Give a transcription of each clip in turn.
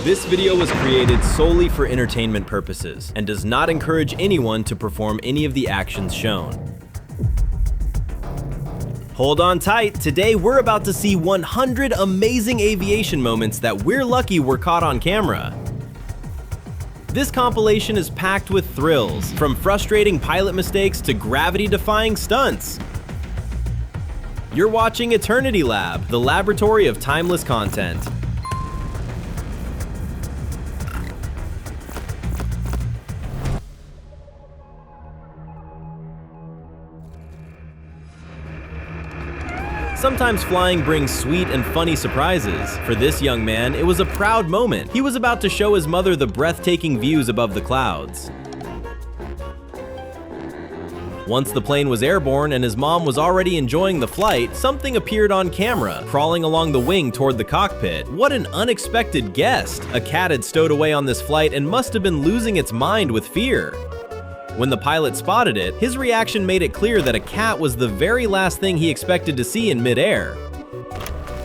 This video was created solely for entertainment purposes and does not encourage anyone to perform any of the actions shown. Hold on tight, today we're about to see 100 amazing aviation moments that we're lucky were caught on camera. This compilation is packed with thrills, from frustrating pilot mistakes to gravity-defying stunts. You're watching Eternity Lab, the laboratory of timeless content. Sometimes flying brings sweet and funny surprises. For this young man, it was a proud moment. He was about to show his mother the breathtaking views above the clouds. Once the plane was airborne and his mom was already enjoying the flight, something appeared on camera, crawling along the wing toward the cockpit. What an unexpected guest! A cat had stowed away on this flight and must have been losing its mind with fear. When the pilot spotted it, his reaction made it clear that a cat was the very last thing he expected to see in midair.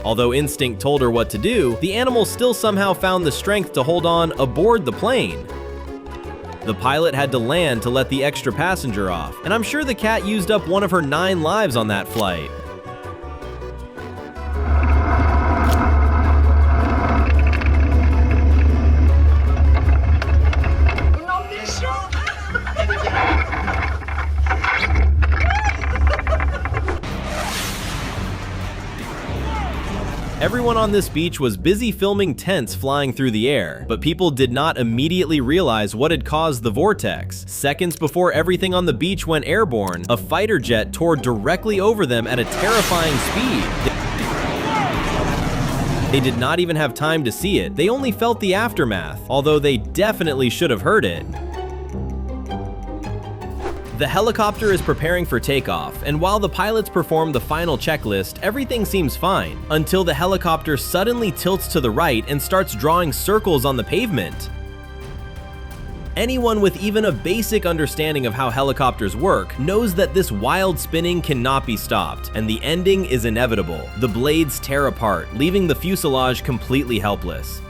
Although instinct told her what to do, the animal still somehow found the strength to hold on aboard the plane. The pilot had to land to let the extra passenger off, and I'm sure the cat used up one of her 9 lives on that flight. Everyone on this beach was busy filming tents flying through the air, but people did not immediately realize what had caused the vortex. Seconds before everything on the beach went airborne, a fighter jet tore directly over them at a terrifying speed. They did not even have time to see it. They only felt the aftermath, although they definitely should have heard it. The helicopter is preparing for takeoff, and while the pilots perform the final checklist, everything seems fine, until the helicopter suddenly tilts to the right and starts drawing circles on the pavement. Anyone with even a basic understanding of how helicopters work knows that this wild spinning cannot be stopped, and the ending is inevitable. The blades tear apart, leaving the fuselage completely helpless.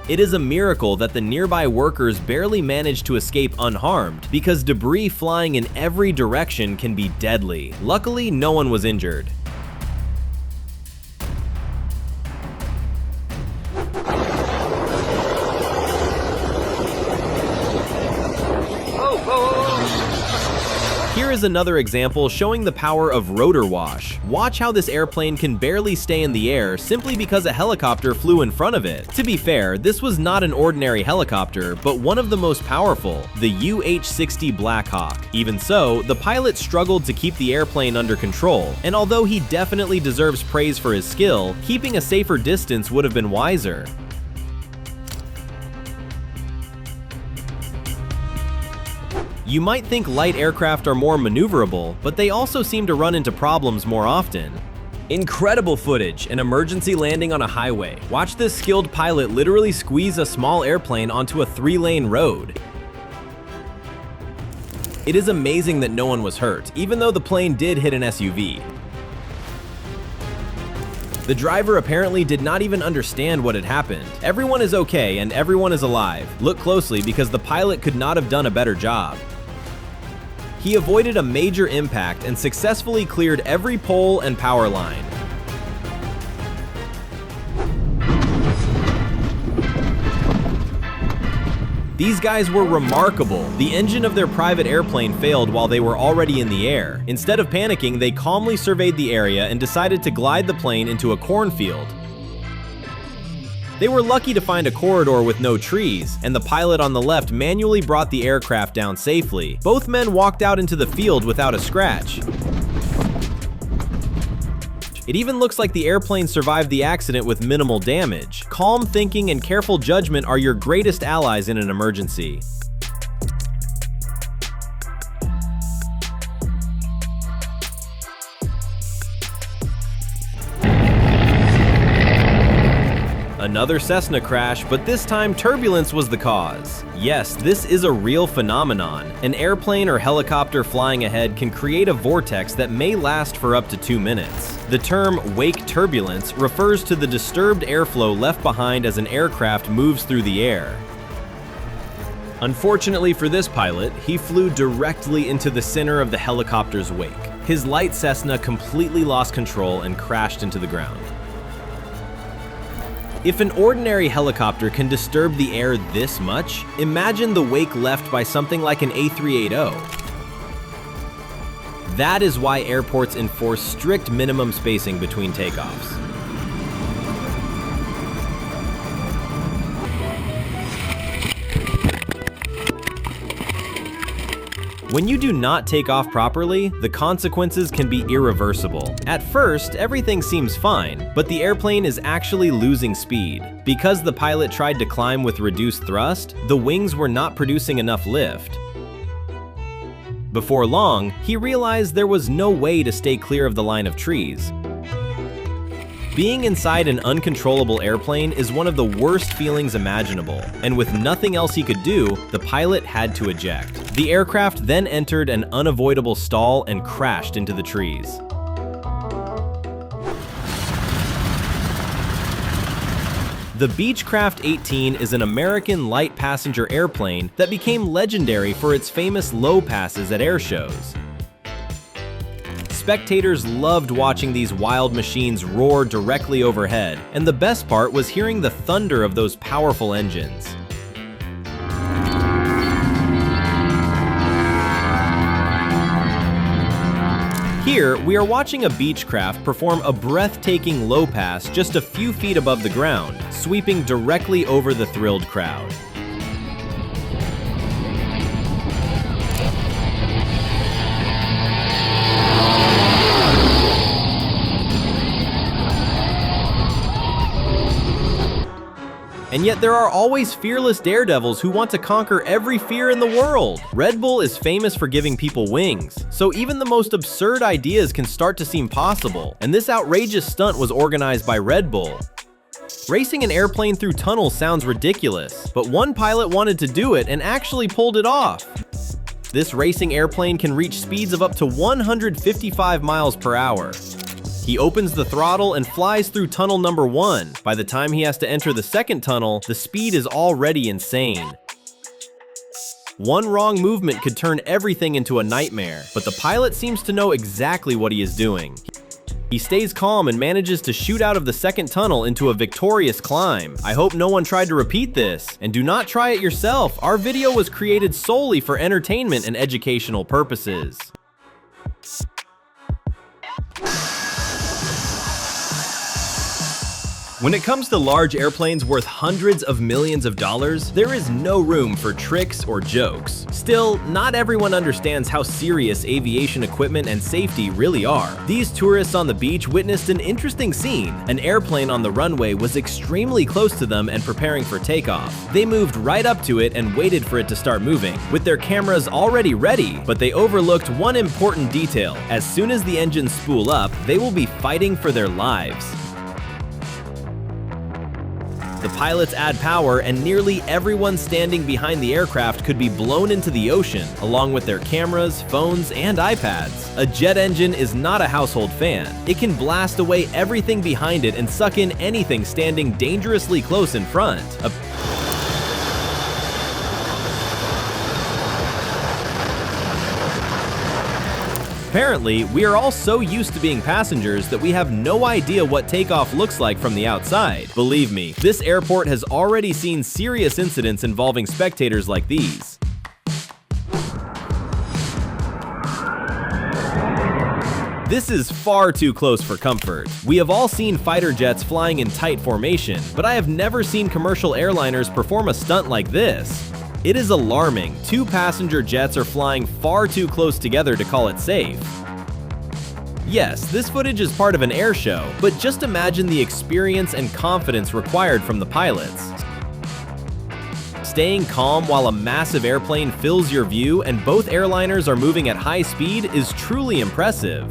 It is a miracle that the nearby workers barely managed to escape unharmed, because debris flying in every direction can be deadly. Luckily, no one was injured. Here is another example showing the power of rotor wash. Watch how this airplane can barely stay in the air simply because a helicopter flew in front of it. To be fair, this was not an ordinary helicopter, but one of the most powerful, the UH-60 Black Hawk. Even so, the pilot struggled to keep the airplane under control, and although he definitely deserves praise for his skill, keeping a safer distance would have been wiser. You might think light aircraft are more maneuverable, but they also seem to run into problems more often. Incredible footage, an emergency landing on a highway. Watch this skilled pilot literally squeeze a small airplane onto a 3-lane road. It is amazing that no one was hurt, even though the plane did hit an SUV. The driver apparently did not even understand what had happened. Everyone is okay and everyone is alive. Look closely because the pilot could not have done a better job. He avoided a major impact and successfully cleared every pole and power line. These guys were remarkable. The engine of their private airplane failed while they were already in the air. Instead of panicking, they calmly surveyed the area and decided to glide the plane into a cornfield. They were lucky to find a corridor with no trees, and the pilot on the left manually brought the aircraft down safely. Both men walked out into the field without a scratch. It even looks like the airplane survived the accident with minimal damage. Calm thinking and careful judgment are your greatest allies in an emergency. Another Cessna crash, but this time turbulence was the cause. Yes, this is a real phenomenon. An airplane or helicopter flying ahead can create a vortex that may last for up to 2 minutes. The term wake turbulence refers to the disturbed airflow left behind as an aircraft moves through the air. Unfortunately for this pilot, he flew directly into the center of the helicopter's wake. His light Cessna completely lost control and crashed into the ground. If an ordinary helicopter can disturb the air this much, imagine the wake left by something like an A380. That is why airports enforce strict minimum spacing between takeoffs. When you do not take off properly, the consequences can be irreversible. At first, everything seems fine, but the airplane is actually losing speed. Because the pilot tried to climb with reduced thrust, the wings were not producing enough lift. Before long, he realized there was no way to stay clear of the line of trees. Being inside an uncontrollable airplane is one of the worst feelings imaginable, and with nothing else he could do, the pilot had to eject. The aircraft then entered an unavoidable stall and crashed into the trees. The Beechcraft 18 is an American light passenger airplane that became legendary for its famous low passes at air shows. Spectators loved watching these wild machines roar directly overhead, and the best part was hearing the thunder of those powerful engines. Here, we are watching a Beechcraft perform a breathtaking low pass just a few feet above the ground, sweeping directly over the thrilled crowd. And yet there are always fearless daredevils who want to conquer every fear in the world. Red Bull is famous for giving people wings, so even the most absurd ideas can start to seem possible, and this outrageous stunt was organized by Red Bull. Racing an airplane through tunnels sounds ridiculous, but one pilot wanted to do it and actually pulled it off. This racing airplane can reach speeds of up to 155 miles per hour. He opens the throttle and flies through tunnel number 1. By the time he has to enter the second tunnel, the speed is already insane. One wrong movement could turn everything into a nightmare, but the pilot seems to know exactly what he is doing. He stays calm and manages to shoot out of the second tunnel into a victorious climb. I hope no one tried to repeat this, and do not try it yourself. Our video was created solely for entertainment and educational purposes. When it comes to large airplanes worth hundreds of millions of dollars, there is no room for tricks or jokes. Still, not everyone understands how serious aviation equipment and safety really are. These tourists on the beach witnessed an interesting scene. An airplane on the runway was extremely close to them and preparing for takeoff. They moved right up to it and waited for it to start moving, with their cameras already ready, but they overlooked one important detail. As soon as the engines spool up, they will be fighting for their lives. The pilots add power, and nearly everyone standing behind the aircraft could be blown into the ocean, along with their cameras, phones, and iPads. A jet engine is not a household fan. It can blast away everything behind it and suck in anything standing dangerously close in front. Apparently, we are all so used to being passengers that we have no idea what takeoff looks like from the outside. Believe me, this airport has already seen serious incidents involving spectators like these. This is far too close for comfort. We have all seen fighter jets flying in tight formation, but I have never seen commercial airliners perform a stunt like this. It is alarming. 2 passenger jets are flying far too close together to call it safe. Yes, this footage is part of an air show, but just imagine the experience and confidence required from the pilots. Staying calm while a massive airplane fills your view and both airliners are moving at high speed is truly impressive.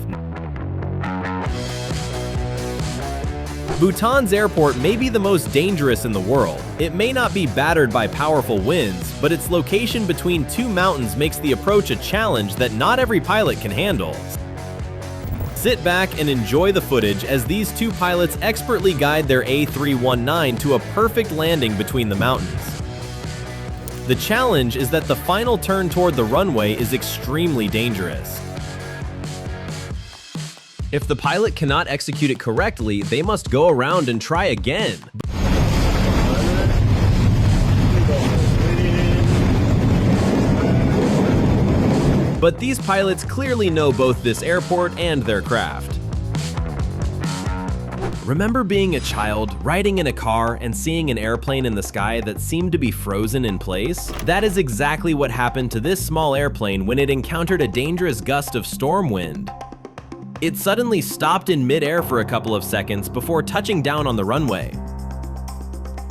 Bhutan's airport may be the most dangerous in the world. It may not be battered by powerful winds, but its location between two mountains makes the approach a challenge that not every pilot can handle. Sit back and enjoy the footage as these two pilots expertly guide their A319 to a perfect landing between the mountains. The challenge is that the final turn toward the runway is extremely dangerous. If the pilot cannot execute it correctly, they must go around and try again. But these pilots clearly know both this airport and their craft. Remember being a child, riding in a car, and seeing an airplane in the sky that seemed to be frozen in place? That is exactly what happened to this small airplane when it encountered a dangerous gust of storm wind. It suddenly stopped in mid-air for a couple of seconds before touching down on the runway.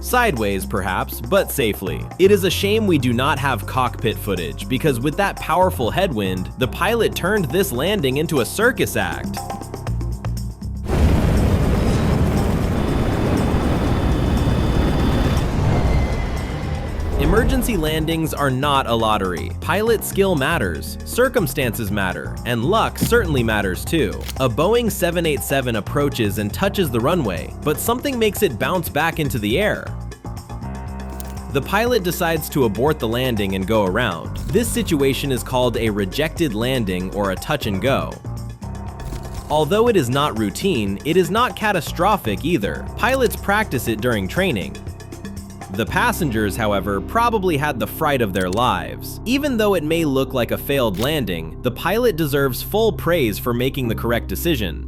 Sideways, perhaps, but safely. It is a shame we do not have cockpit footage, because with that powerful headwind, the pilot turned this landing into a circus act. Emergency landings are not a lottery. Pilot skill matters, circumstances matter, and luck certainly matters too. A Boeing 787 approaches and touches the runway, but something makes it bounce back into the air. The pilot decides to abort the landing and go around. This situation is called a rejected landing or a touch and go. Although it is not routine, it is not catastrophic either. Pilots practice it during training. The passengers, however, probably had the fright of their lives. Even though it may look like a failed landing, the pilot deserves full praise for making the correct decision.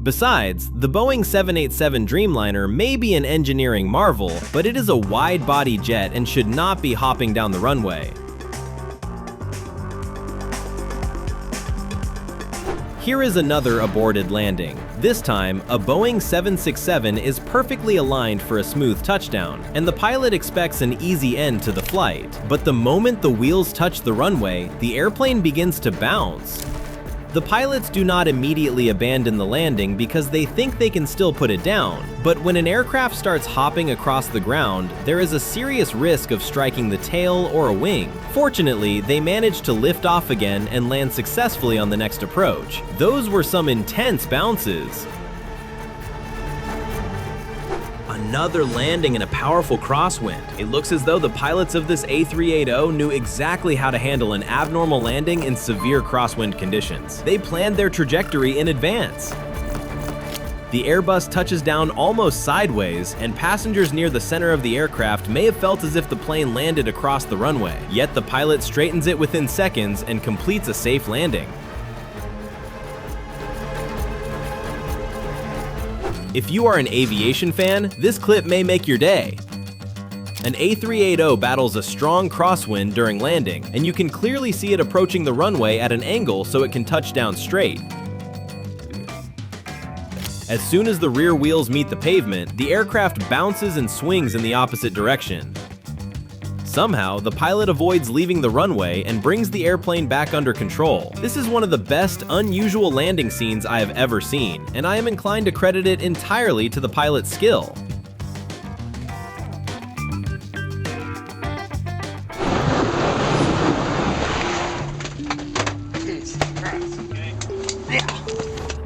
Besides, the Boeing 787 Dreamliner may be an engineering marvel, but it is a wide-body jet and should not be hopping down the runway. Here is another aborted landing. This time, a Boeing 767 is perfectly aligned for a smooth touchdown, and the pilot expects an easy end to the flight. But the moment the wheels touch the runway, the airplane begins to bounce. The pilots do not immediately abandon the landing because they think they can still put it down, but when an aircraft starts hopping across the ground, there is a serious risk of striking the tail or a wing. Fortunately, they managed to lift off again and land successfully on the next approach. Those were some intense bounces. Another landing in a powerful crosswind. It looks as though the pilots of this A380 knew exactly how to handle an abnormal landing in severe crosswind conditions. They planned their trajectory in advance. The Airbus touches down almost sideways, and passengers near the center of the aircraft may have felt as if the plane landed across the runway. Yet the pilot straightens it within seconds and completes a safe landing. If you are an aviation fan, this clip may make your day. An A380 battles a strong crosswind during landing, and you can clearly see it approaching the runway at an angle so it can touch down straight. As soon as the rear wheels meet the pavement, the aircraft bounces and swings in the opposite direction. Somehow, the pilot avoids leaving the runway and brings the airplane back under control. This is one of the best, unusual landing scenes I have ever seen, and I am inclined to credit it entirely to the pilot's skill.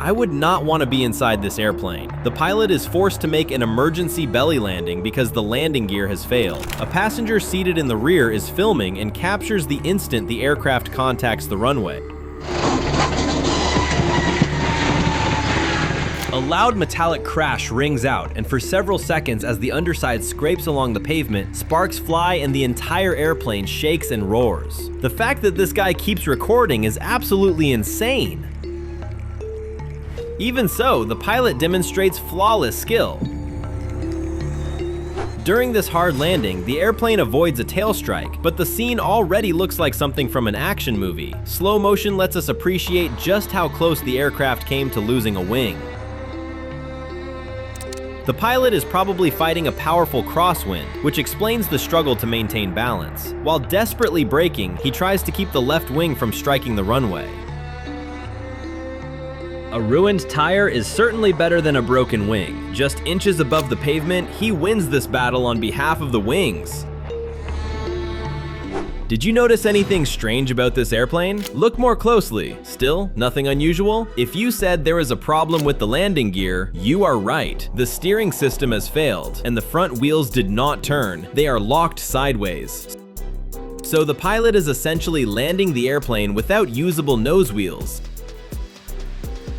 I would not want to be inside this airplane. The pilot is forced to make an emergency belly landing because the landing gear has failed. A passenger seated in the rear is filming and captures the instant the aircraft contacts the runway. A loud metallic crash rings out, and for several seconds as the underside scrapes along the pavement, sparks fly and the entire airplane shakes and roars. The fact that this guy keeps recording is absolutely insane. Even so, the pilot demonstrates flawless skill. During this hard landing, the airplane avoids a tail strike, but the scene already looks like something from an action movie. Slow motion lets us appreciate just how close the aircraft came to losing a wing. The pilot is probably fighting a powerful crosswind, which explains the struggle to maintain balance. While desperately braking, he tries to keep the left wing from striking the runway. A ruined tire is certainly better than a broken wing. Just inches above the pavement, he wins this battle on behalf of the wings. Did you notice anything strange about this airplane? Look more closely. Still, nothing unusual? If you said there is a problem with the landing gear, you are right. The steering system has failed, and the front wheels did not turn. They are locked sideways. So the pilot is essentially landing the airplane without usable nose wheels.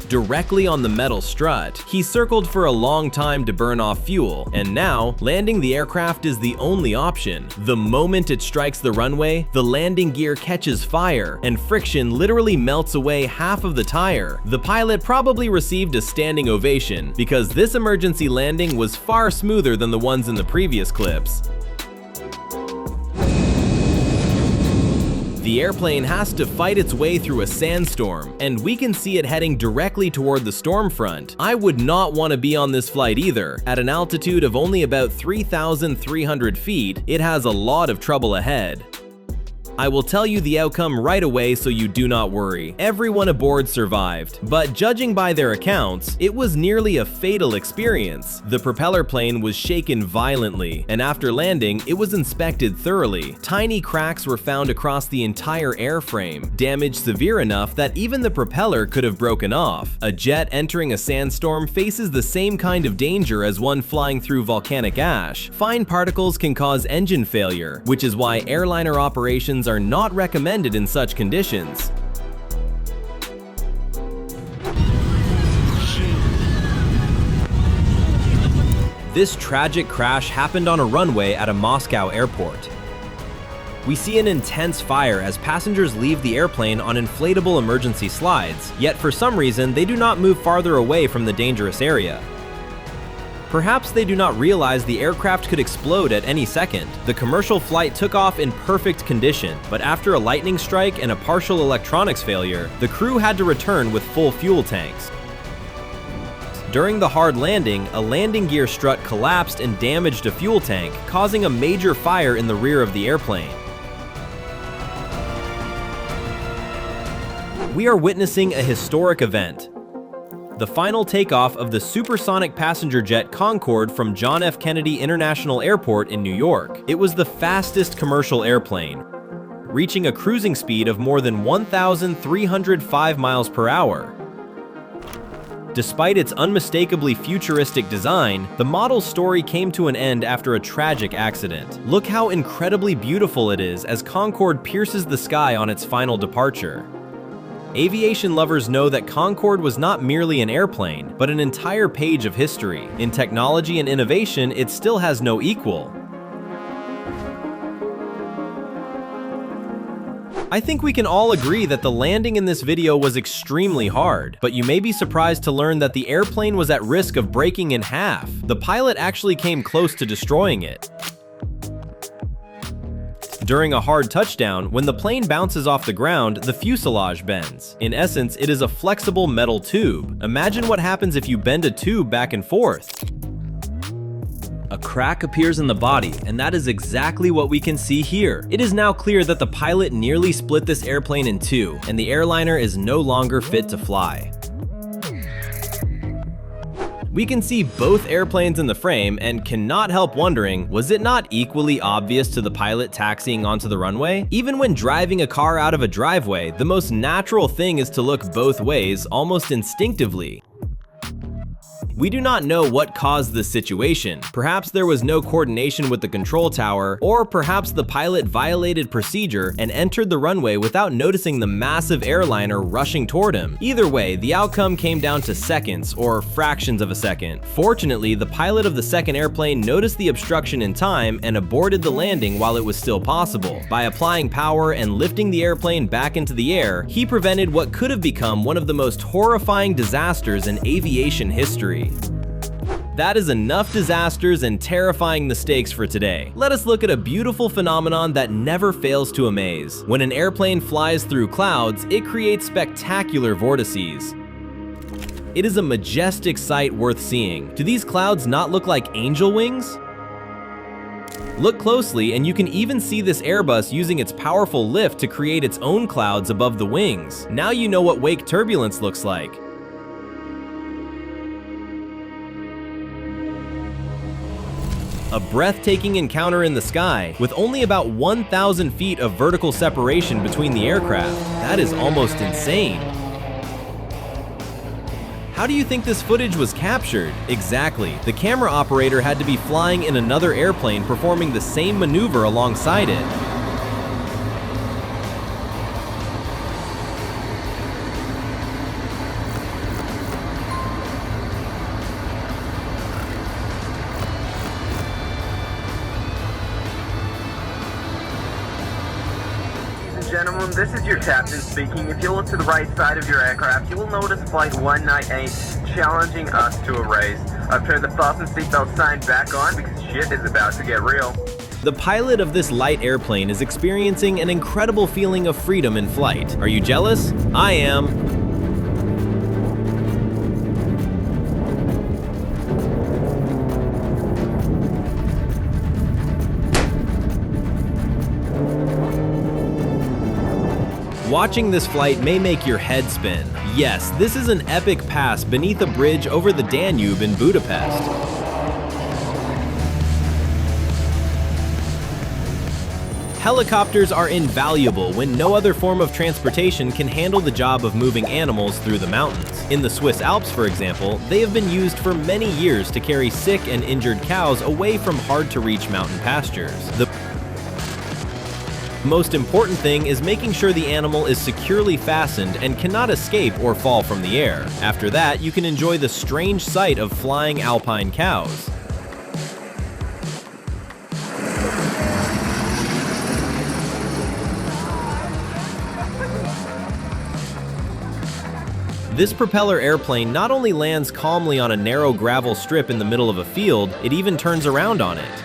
Directly on the metal strut, he circled for a long time to burn off fuel, and now, landing the aircraft is the only option. The moment it strikes the runway, the landing gear catches fire, and friction literally melts away half of the tire. The pilot probably received a standing ovation, because this emergency landing was far smoother than the ones in the previous clips. The airplane has to fight its way through a sandstorm, and we can see it heading directly toward the storm front. I would not want to be on this flight either. At an altitude of only about 3,300 feet, it has a lot of trouble ahead. I will tell you the outcome right away so you do not worry. Everyone aboard survived, but judging by their accounts, it was nearly a fatal experience. The propeller plane was shaken violently, and after landing, it was inspected thoroughly. Tiny cracks were found across the entire airframe, damage severe enough that even the propeller could have broken off. A jet entering a sandstorm faces the same kind of danger as one flying through volcanic ash. Fine particles can cause engine failure, which is why airliner operations are not recommended in such conditions. This tragic crash happened on a runway at a Moscow airport. We see an intense fire as passengers leave the airplane on inflatable emergency slides, yet for some reason they do not move farther away from the dangerous area. Perhaps they do not realize the aircraft could explode at any second. The commercial flight took off in perfect condition, but after a lightning strike and a partial electronics failure, the crew had to return with full fuel tanks. During the hard landing, a landing gear strut collapsed and damaged a fuel tank, causing a major fire in the rear of the airplane. We are witnessing a historic event. The final takeoff of the supersonic passenger jet Concorde from John F. Kennedy International Airport in New York. It was the fastest commercial airplane, reaching a cruising speed of more than 1,305 miles per hour. Despite its unmistakably futuristic design, the model's story came to an end after a tragic accident. Look how incredibly beautiful it is as Concorde pierces the sky on its final departure. Aviation lovers know that Concorde was not merely an airplane, but an entire page of history. In technology and innovation, it still has no equal. I think we can all agree that the landing in this video was extremely hard, but you may be surprised to learn that the airplane was at risk of breaking in half. The pilot actually came close to destroying it. During a hard touchdown, when the plane bounces off the ground, the fuselage bends. In essence, it is a flexible metal tube. Imagine what happens if you bend a tube back and forth. A crack appears in the body, and that is exactly what we can see here. It is now clear that the pilot nearly split this airplane in two, and the airliner is no longer fit to fly. We can see both airplanes in the frame and cannot help wondering, was it not equally obvious to the pilot taxiing onto the runway? Even when driving a car out of a driveway, the most natural thing is to look both ways almost instinctively. We do not know what caused this situation. Perhaps there was no coordination with the control tower, or perhaps the pilot violated procedure and entered the runway without noticing the massive airliner rushing toward him. Either way, the outcome came down to seconds, or fractions of a second. Fortunately, the pilot of the second airplane noticed the obstruction in time and aborted the landing while it was still possible. By applying power and lifting the airplane back into the air, he prevented what could have become one of the most horrifying disasters in aviation history. That is enough disasters and terrifying mistakes for today. Let us look at a beautiful phenomenon that never fails to amaze. When an airplane flies through clouds, it creates spectacular vortices. It is a majestic sight worth seeing. Do these clouds not look like angel wings? Look closely and you can even see this Airbus using its powerful lift to create its own clouds above the wings. Now you know what wake turbulence looks like. A breathtaking encounter in the sky with only about 1,000 feet of vertical separation between the aircraft. That is almost insane. How do you think this footage was captured? Exactly. The camera operator had to be flying in another airplane performing the same maneuver alongside it. Gentlemen, this is your captain speaking. If you look to the right side of your aircraft, you will notice Flight 198 challenging us to a race. I've turned the fasten seatbelt sign back on because shit is about to get real. The pilot of this light airplane is experiencing an incredible feeling of freedom in flight. Are you jealous? I am. Watching this flight may make your head spin. Yes, this is an epic pass beneath a bridge over the Danube in Budapest. Helicopters are invaluable when no other form of transportation can handle the job of moving animals through the mountains. In the Swiss Alps, for example, they have been used for many years to carry sick and injured cows away from hard-to-reach mountain pastures. The most important thing is making sure the animal is securely fastened and cannot escape or fall from the air. After that, you can enjoy the strange sight of flying alpine cows. This propeller airplane not only lands calmly on a narrow gravel strip in the middle of a field, it even turns around on it.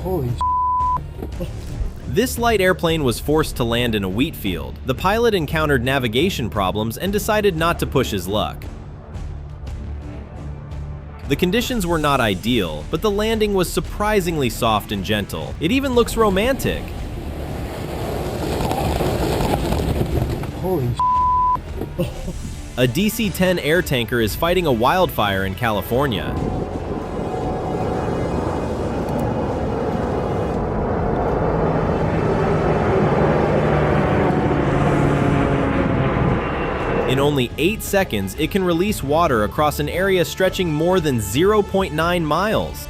Holy This light airplane was forced to land in a wheat field. The pilot encountered navigation problems and decided not to push his luck. The conditions were not ideal, but the landing was surprisingly soft and gentle. It even looks romantic. Holy A DC-10 air tanker is fighting a wildfire in California. In only 8 seconds, it can release water across an area stretching more than 0.9 miles.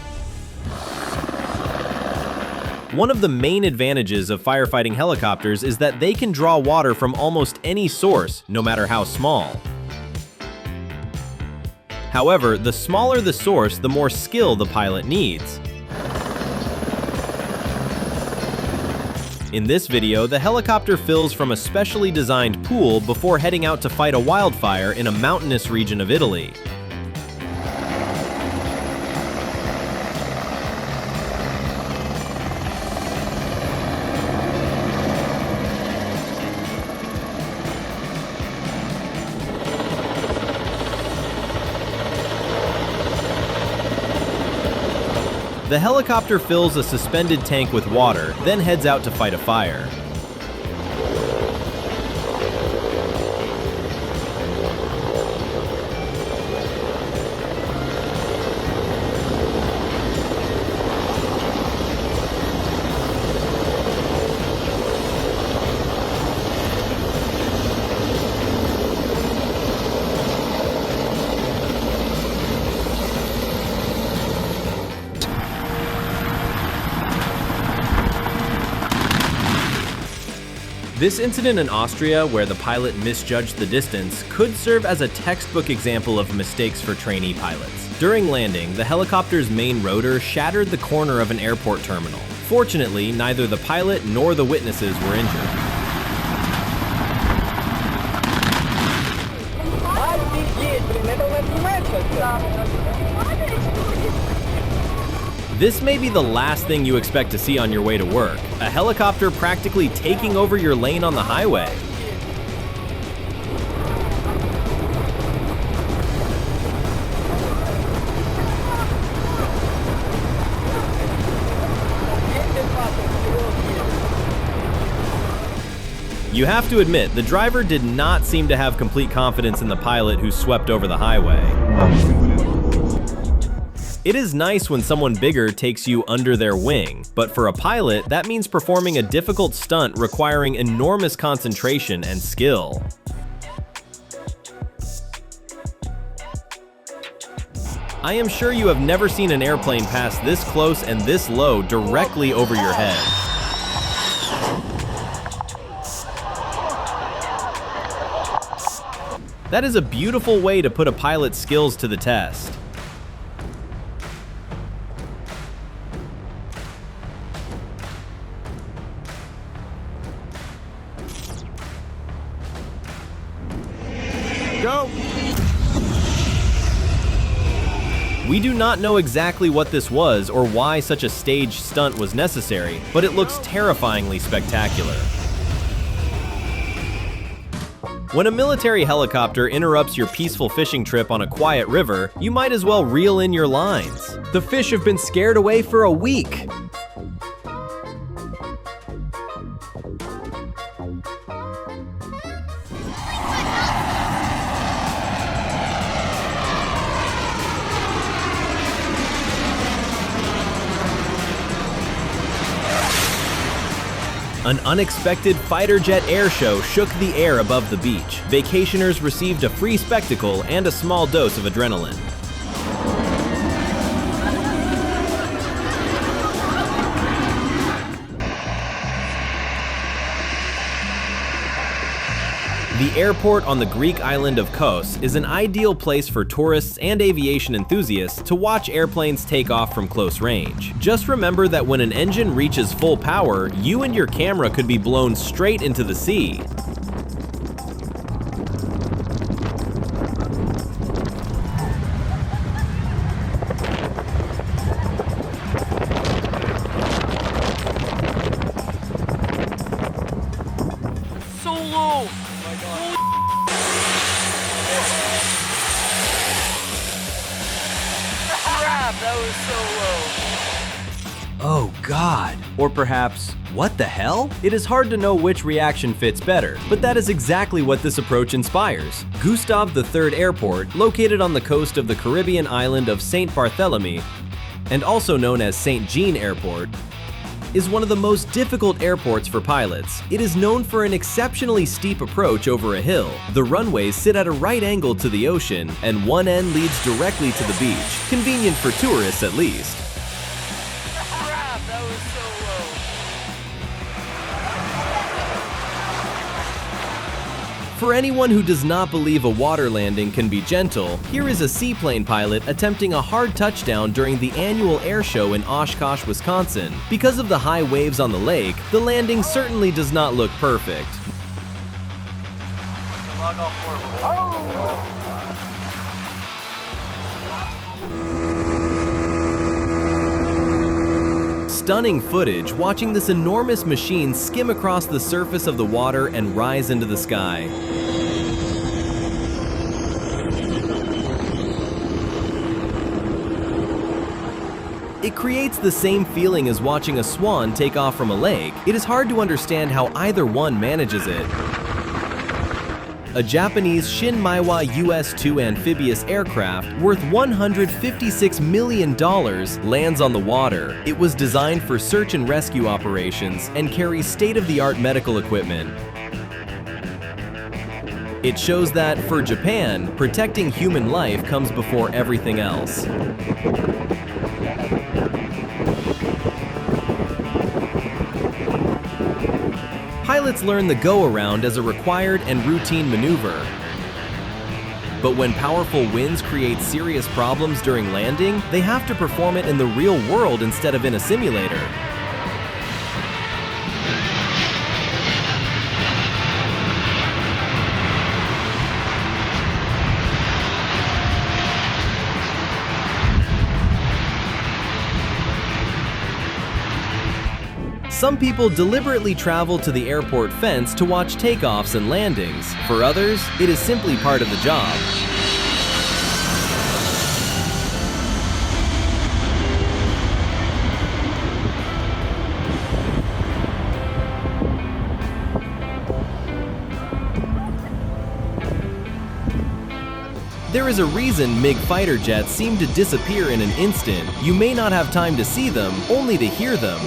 One of the main advantages of firefighting helicopters is that they can draw water from almost any source, no matter how small. However, the smaller the source, the more skill the pilot needs. In this video, the helicopter fills from a specially designed pool before heading out to fight a wildfire in a mountainous region of Italy. The helicopter fills a suspended tank with water, then heads out to fight a fire. This incident in Austria, where the pilot misjudged the distance, could serve as a textbook example of mistakes for trainee pilots. During landing, the helicopter's main rotor shattered the corner of an airport terminal. Fortunately, neither the pilot nor the witnesses were injured. This may be the last thing you expect to see on your way to work, a helicopter practically taking over your lane on the highway. You have to admit, the driver did not seem to have complete confidence in the pilot who swept over the highway. It is nice when someone bigger takes you under their wing, but for a pilot, that means performing a difficult stunt requiring enormous concentration and skill. I am sure you have never seen an airplane pass this close and this low directly over your head. That is a beautiful way to put a pilot's skills to the test. Go! We do not know exactly what this was or why such a staged stunt was necessary, but it looks terrifyingly spectacular. When a military helicopter interrupts your peaceful fishing trip on a quiet river, you might as well reel in your lines. The fish have been scared away for a week. An unexpected fighter jet air show shook the air above the beach. Vacationers received a free spectacle and a small dose of adrenaline. The airport on the Greek island of Kos is an ideal place for tourists and aviation enthusiasts to watch airplanes take off from close range. Just remember that when an engine reaches full power, you and your camera could be blown straight into the sea. So low! Crap, that was so low. Oh God. Or perhaps, what the hell? It is hard to know which reaction fits better, but that is exactly what this approach inspires. Gustav III Airport, located on the coast of the Caribbean island of St. Barthélemy, and also known as St. Jean Airport, is one of the most difficult airports for pilots. It is known for an exceptionally steep approach over a hill. The runways sit at a right angle to the ocean, and one end leads directly to the beach, convenient for tourists at least. Crap, that was so low. For anyone who does not believe a water landing can be gentle, here is a seaplane pilot attempting a hard touchdown during the annual air show in Oshkosh, Wisconsin. Because of the high waves on the lake, the landing certainly does not look perfect. Log off forward. Stunning footage watching this enormous machine skim across the surface of the water and rise into the sky. It creates the same feeling as watching a swan take off from a lake. It is hard to understand how either one manages it. A Japanese Shin-Maiwa US-2 amphibious aircraft worth $156 million lands on the water. It was designed for search and rescue operations and carries state-of-the-art medical equipment. It shows that, for Japan, protecting human life comes before everything else. Pilots learn the go-around as a required and routine maneuver. But when powerful winds create serious problems during landing, they have to perform it in the real world instead of in a simulator. Some people deliberately travel to the airport fence to watch takeoffs and landings. For others, it is simply part of the job. There is a reason MiG fighter jets seem to disappear in an instant. You may not have time to see them, only to hear them.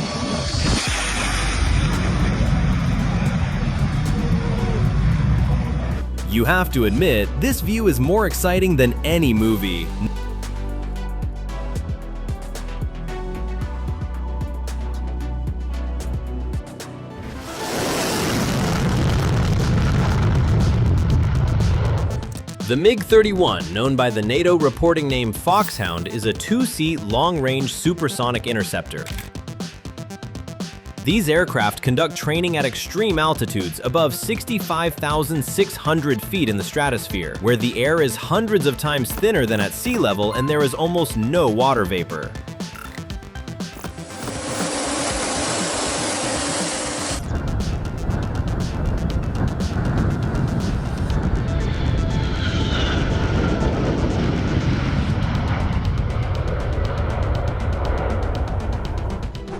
You have to admit, this view is more exciting than any movie. The MiG-31, known by the NATO reporting name Foxhound, is a two-seat, long-range supersonic interceptor. These aircraft conduct training at extreme altitudes above 65,600 feet in the stratosphere, where the air is hundreds of times thinner than at sea level and there is almost no water vapor.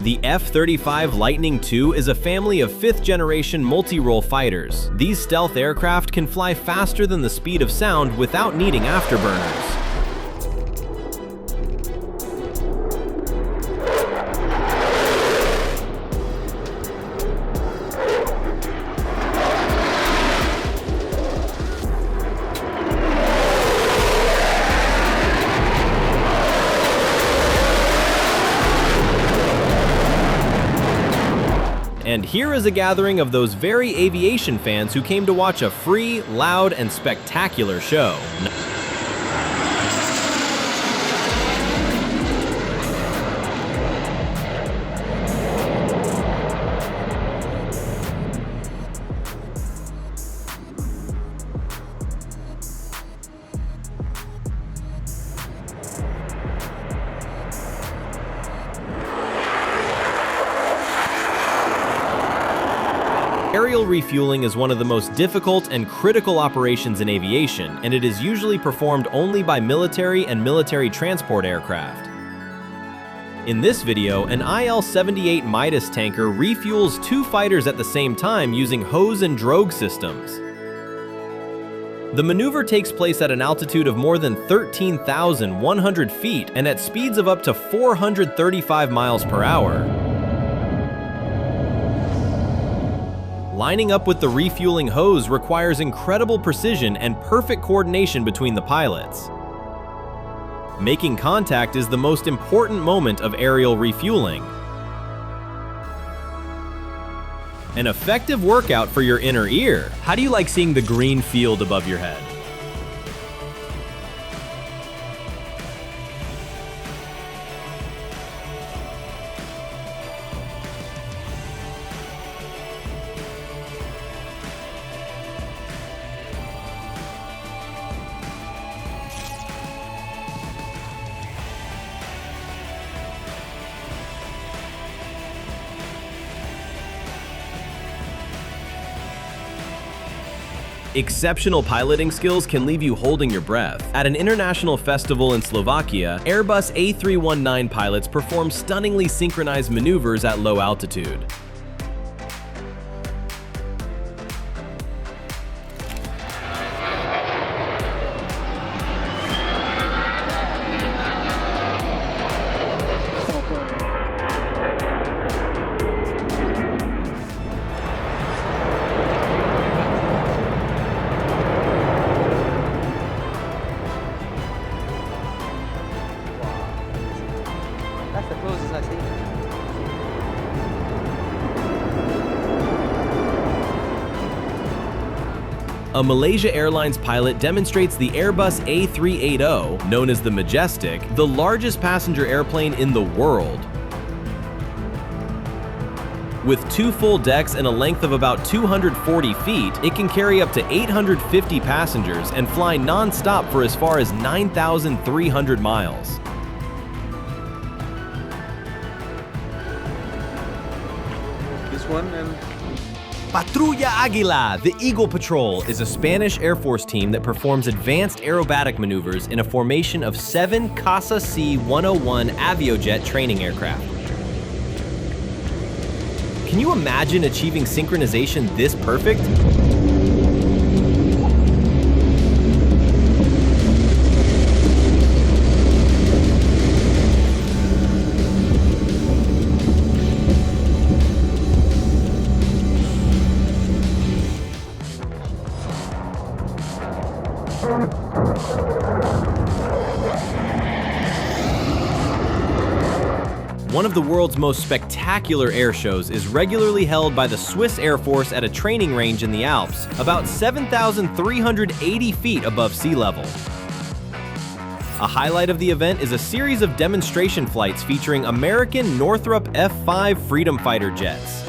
The F-35 Lightning II is a family of fifth-generation multi-role fighters. These stealth aircraft can fly faster than the speed of sound without needing afterburners. And here is a gathering of those very aviation fans who came to watch a free, loud, and spectacular show. Aerial refueling is one of the most difficult and critical operations in aviation, and it is usually performed only by military and military transport aircraft. In this video, an IL-78 Midas tanker refuels two fighters at the same time using hose and drogue systems. The maneuver takes place at an altitude of more than 13,100 feet and at speeds of up to 435 miles per hour. Lining up with the refueling hose requires incredible precision and perfect coordination between the pilots. Making contact is the most important moment of aerial refueling. An effective workout for your inner ear. How do you like seeing the green field above your head? Exceptional piloting skills can leave you holding your breath. At an international festival in Slovakia, Airbus A319 pilots perform stunningly synchronized maneuvers at low altitude. That's the closest I've seen. A Malaysia Airlines pilot demonstrates the Airbus A380, known as the Majestic, the largest passenger airplane in the world. With two full decks and a length of about 240 feet, it can carry up to 850 passengers and fly non-stop for as far as 9,300 miles. This one and Patrulla Águila, the Eagle Patrol, is a Spanish Air Force team that performs advanced aerobatic maneuvers in a formation of 7 Casa C-101 Aviojet training aircraft. Can you imagine achieving synchronization this perfect? One of the world's most spectacular air shows is regularly held by the Swiss Air Force at a training range in the Alps, about 7,380 feet above sea level. A highlight of the event is a series of demonstration flights featuring American Northrop F-5 Freedom Fighter jets.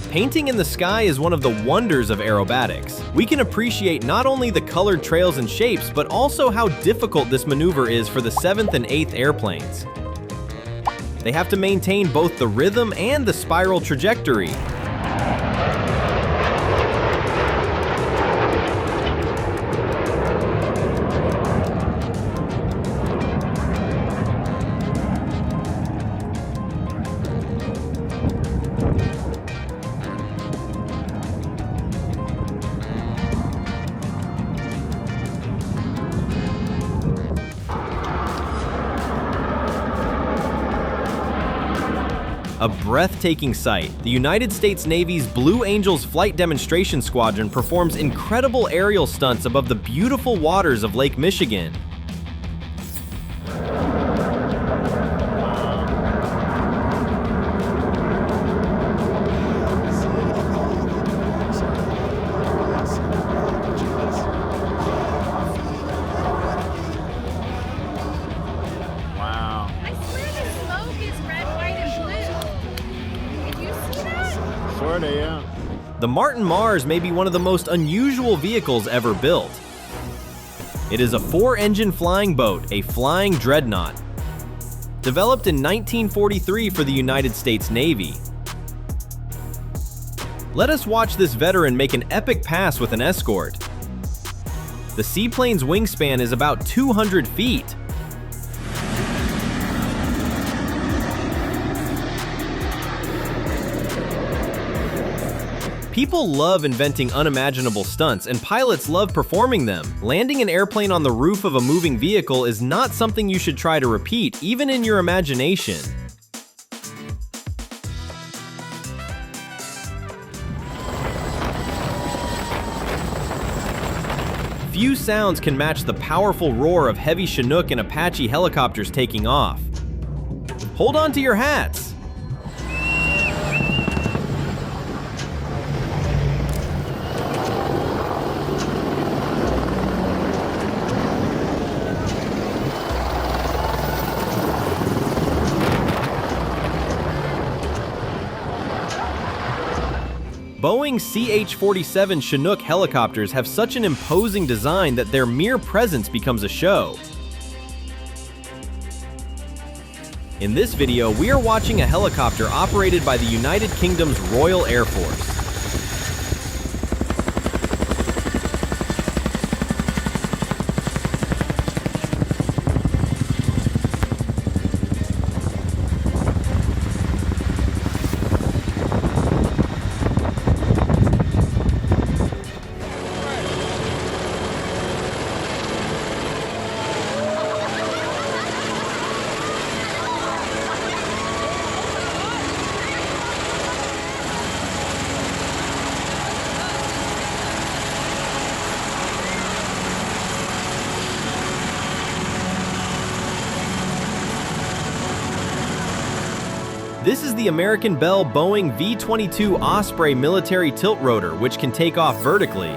Painting in the sky is one of the wonders of aerobatics. We can appreciate not only the colored trails and shapes, but also how difficult this maneuver is for the 7th and 8th airplanes. They have to maintain both the rhythm and the spiral trajectory. A breathtaking sight, the United States Navy's Blue Angels Flight Demonstration Squadron performs incredible aerial stunts above the beautiful waters of Lake Michigan. The Martin Mars may be one of the most unusual vehicles ever built. It is a 4-engine flying boat, a flying dreadnought. Developed in 1943 for the United States Navy. Let us watch this veteran make an epic pass with an escort. The seaplane's wingspan is about 200 feet. People love inventing unimaginable stunts, and pilots love performing them. Landing an airplane on the roof of a moving vehicle is not something you should try to repeat, even in your imagination. Few sounds can match the powerful roar of heavy Chinook and Apache helicopters taking off. Hold on to your hats! Boeing CH-47 Chinook helicopters have such an imposing design that their mere presence becomes a show. In this video, we are watching a helicopter operated by the United Kingdom's Royal Air Force. This is the American Bell Boeing V-22 Osprey military tilt rotor, which can take off vertically.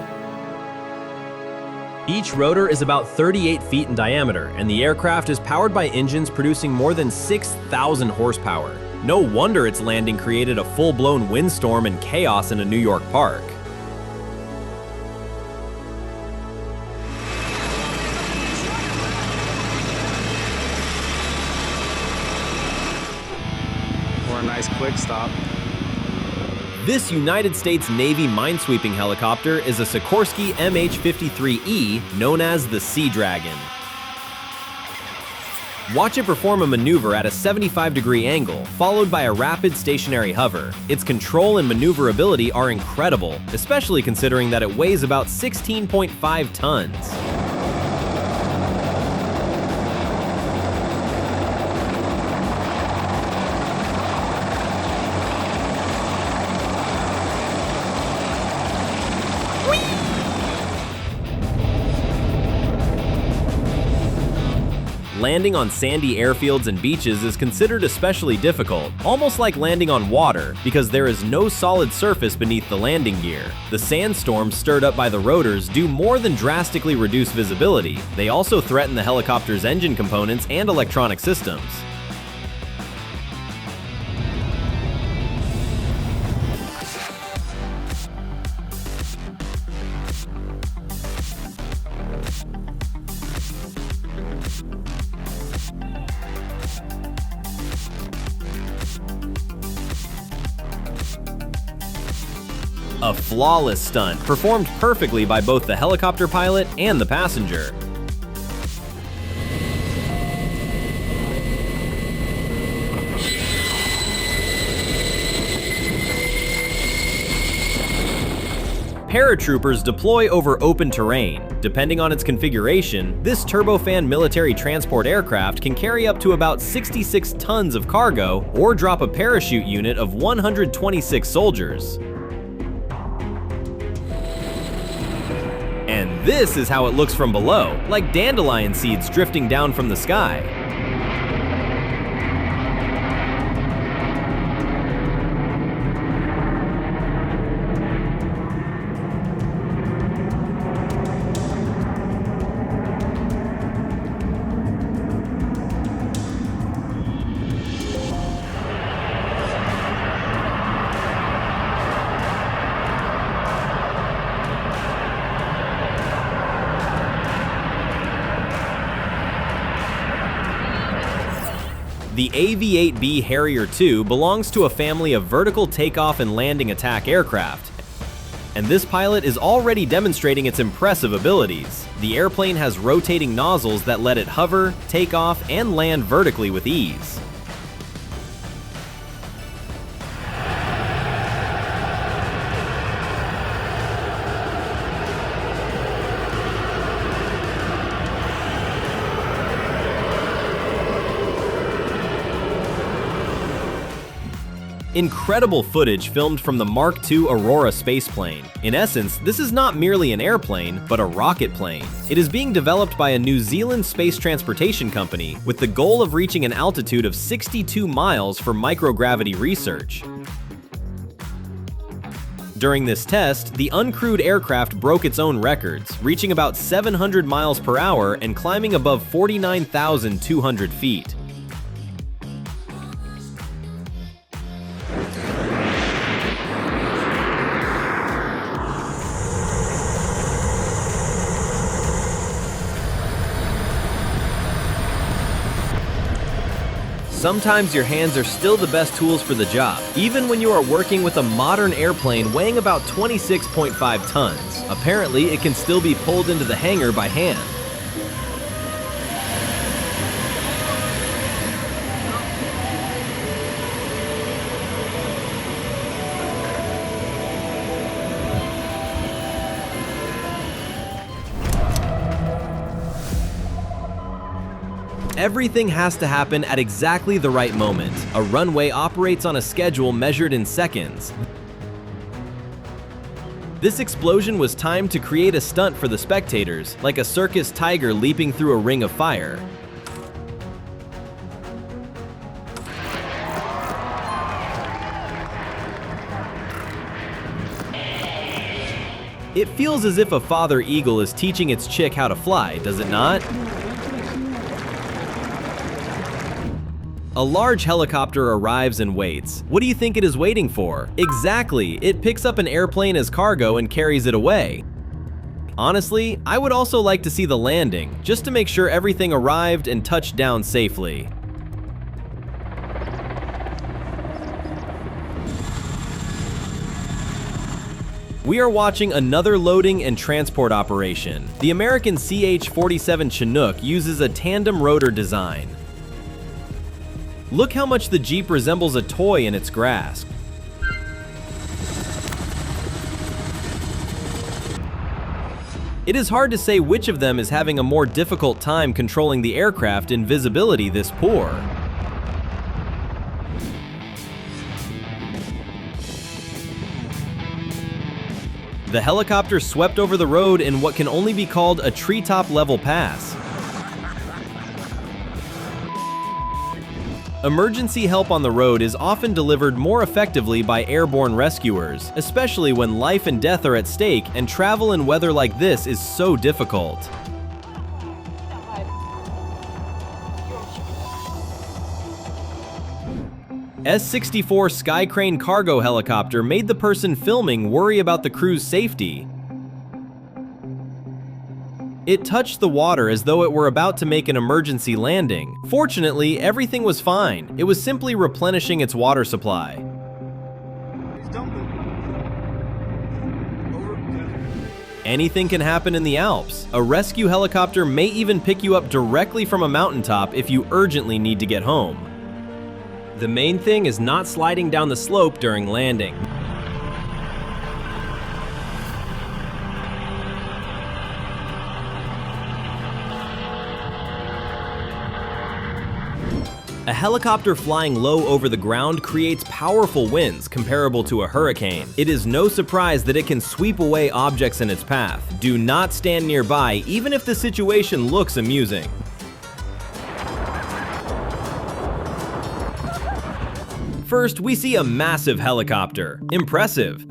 Each rotor is about 38 feet in diameter, and the aircraft is powered by engines producing more than 6,000 horsepower. No wonder its landing created a full-blown windstorm and chaos in a New York park. A nice quick stop. This United States Navy minesweeping helicopter is a Sikorsky MH-53E, known as the Sea Dragon. Watch it perform a maneuver at a 75-degree angle, followed by a rapid stationary hover. Its control and maneuverability are incredible, especially considering that it weighs about 16.5 tons. Landing on sandy airfields and beaches is considered especially difficult, almost like landing on water, because there is no solid surface beneath the landing gear. The sandstorms stirred up by the rotors do more than drastically reduce visibility. They also threaten the helicopter's engine components and electronic systems. A flawless stunt, performed perfectly by both the helicopter pilot and the passenger. Paratroopers deploy over open terrain. Depending on its configuration, this turbofan military transport aircraft can carry up to about 66 tons of cargo or drop a parachute unit of 126 soldiers. And this is how it looks from below, like dandelion seeds drifting down from the sky. The AV-8B Harrier II belongs to a family of vertical takeoff and landing attack aircraft, and this pilot is already demonstrating its impressive abilities. The airplane has rotating nozzles that let it hover, take off, and land vertically with ease. Incredible footage filmed from the Mark II Aurora spaceplane. In essence, this is not merely an airplane, but a rocket plane. It is being developed by a New Zealand space transportation company with the goal of reaching an altitude of 62 miles for microgravity research. During this test, the uncrewed aircraft broke its own records, reaching about 700 miles per hour and climbing above 49,200 feet. Sometimes your hands are still the best tools for the job, even when you are working with a modern airplane weighing about 26.5 tons. Apparently, it can still be pulled into the hangar by hand. Everything has to happen at exactly the right moment. A runway operates on a schedule measured in seconds. This explosion was timed to create a stunt for the spectators, like a circus tiger leaping through a ring of fire. It feels as if a father eagle is teaching its chick how to fly, does it not? A large helicopter arrives and waits. What do you think it is waiting for? Exactly, it picks up an airplane as cargo and carries it away. Honestly, I would also like to see the landing, just to make sure everything arrived and touched down safely. We are watching another loading and transport operation. The American CH-47 Chinook uses a tandem rotor design. Look how much the Jeep resembles a toy in its grasp. It is hard to say which of them is having a more difficult time controlling the aircraft in visibility this poor. The helicopter swept over the road in what can only be called a treetop level pass. Emergency help on the road is often delivered more effectively by airborne rescuers, especially when life and death are at stake and travel in weather like this is so difficult. S-64 Skycrane cargo helicopter made the person filming worry about the crew's safety. It touched the water as though it were about to make an emergency landing. Fortunately, everything was fine. It was simply replenishing its water supply. Anything can happen in the Alps. A rescue helicopter may even pick you up directly from a mountaintop if you urgently need to get home. The main thing is not sliding down the slope during landing. A helicopter flying low over the ground creates powerful winds comparable to a hurricane. It is no surprise that it can sweep away objects in its path. Do not stand nearby, even if the situation looks amusing. First, we see a massive helicopter. Impressive.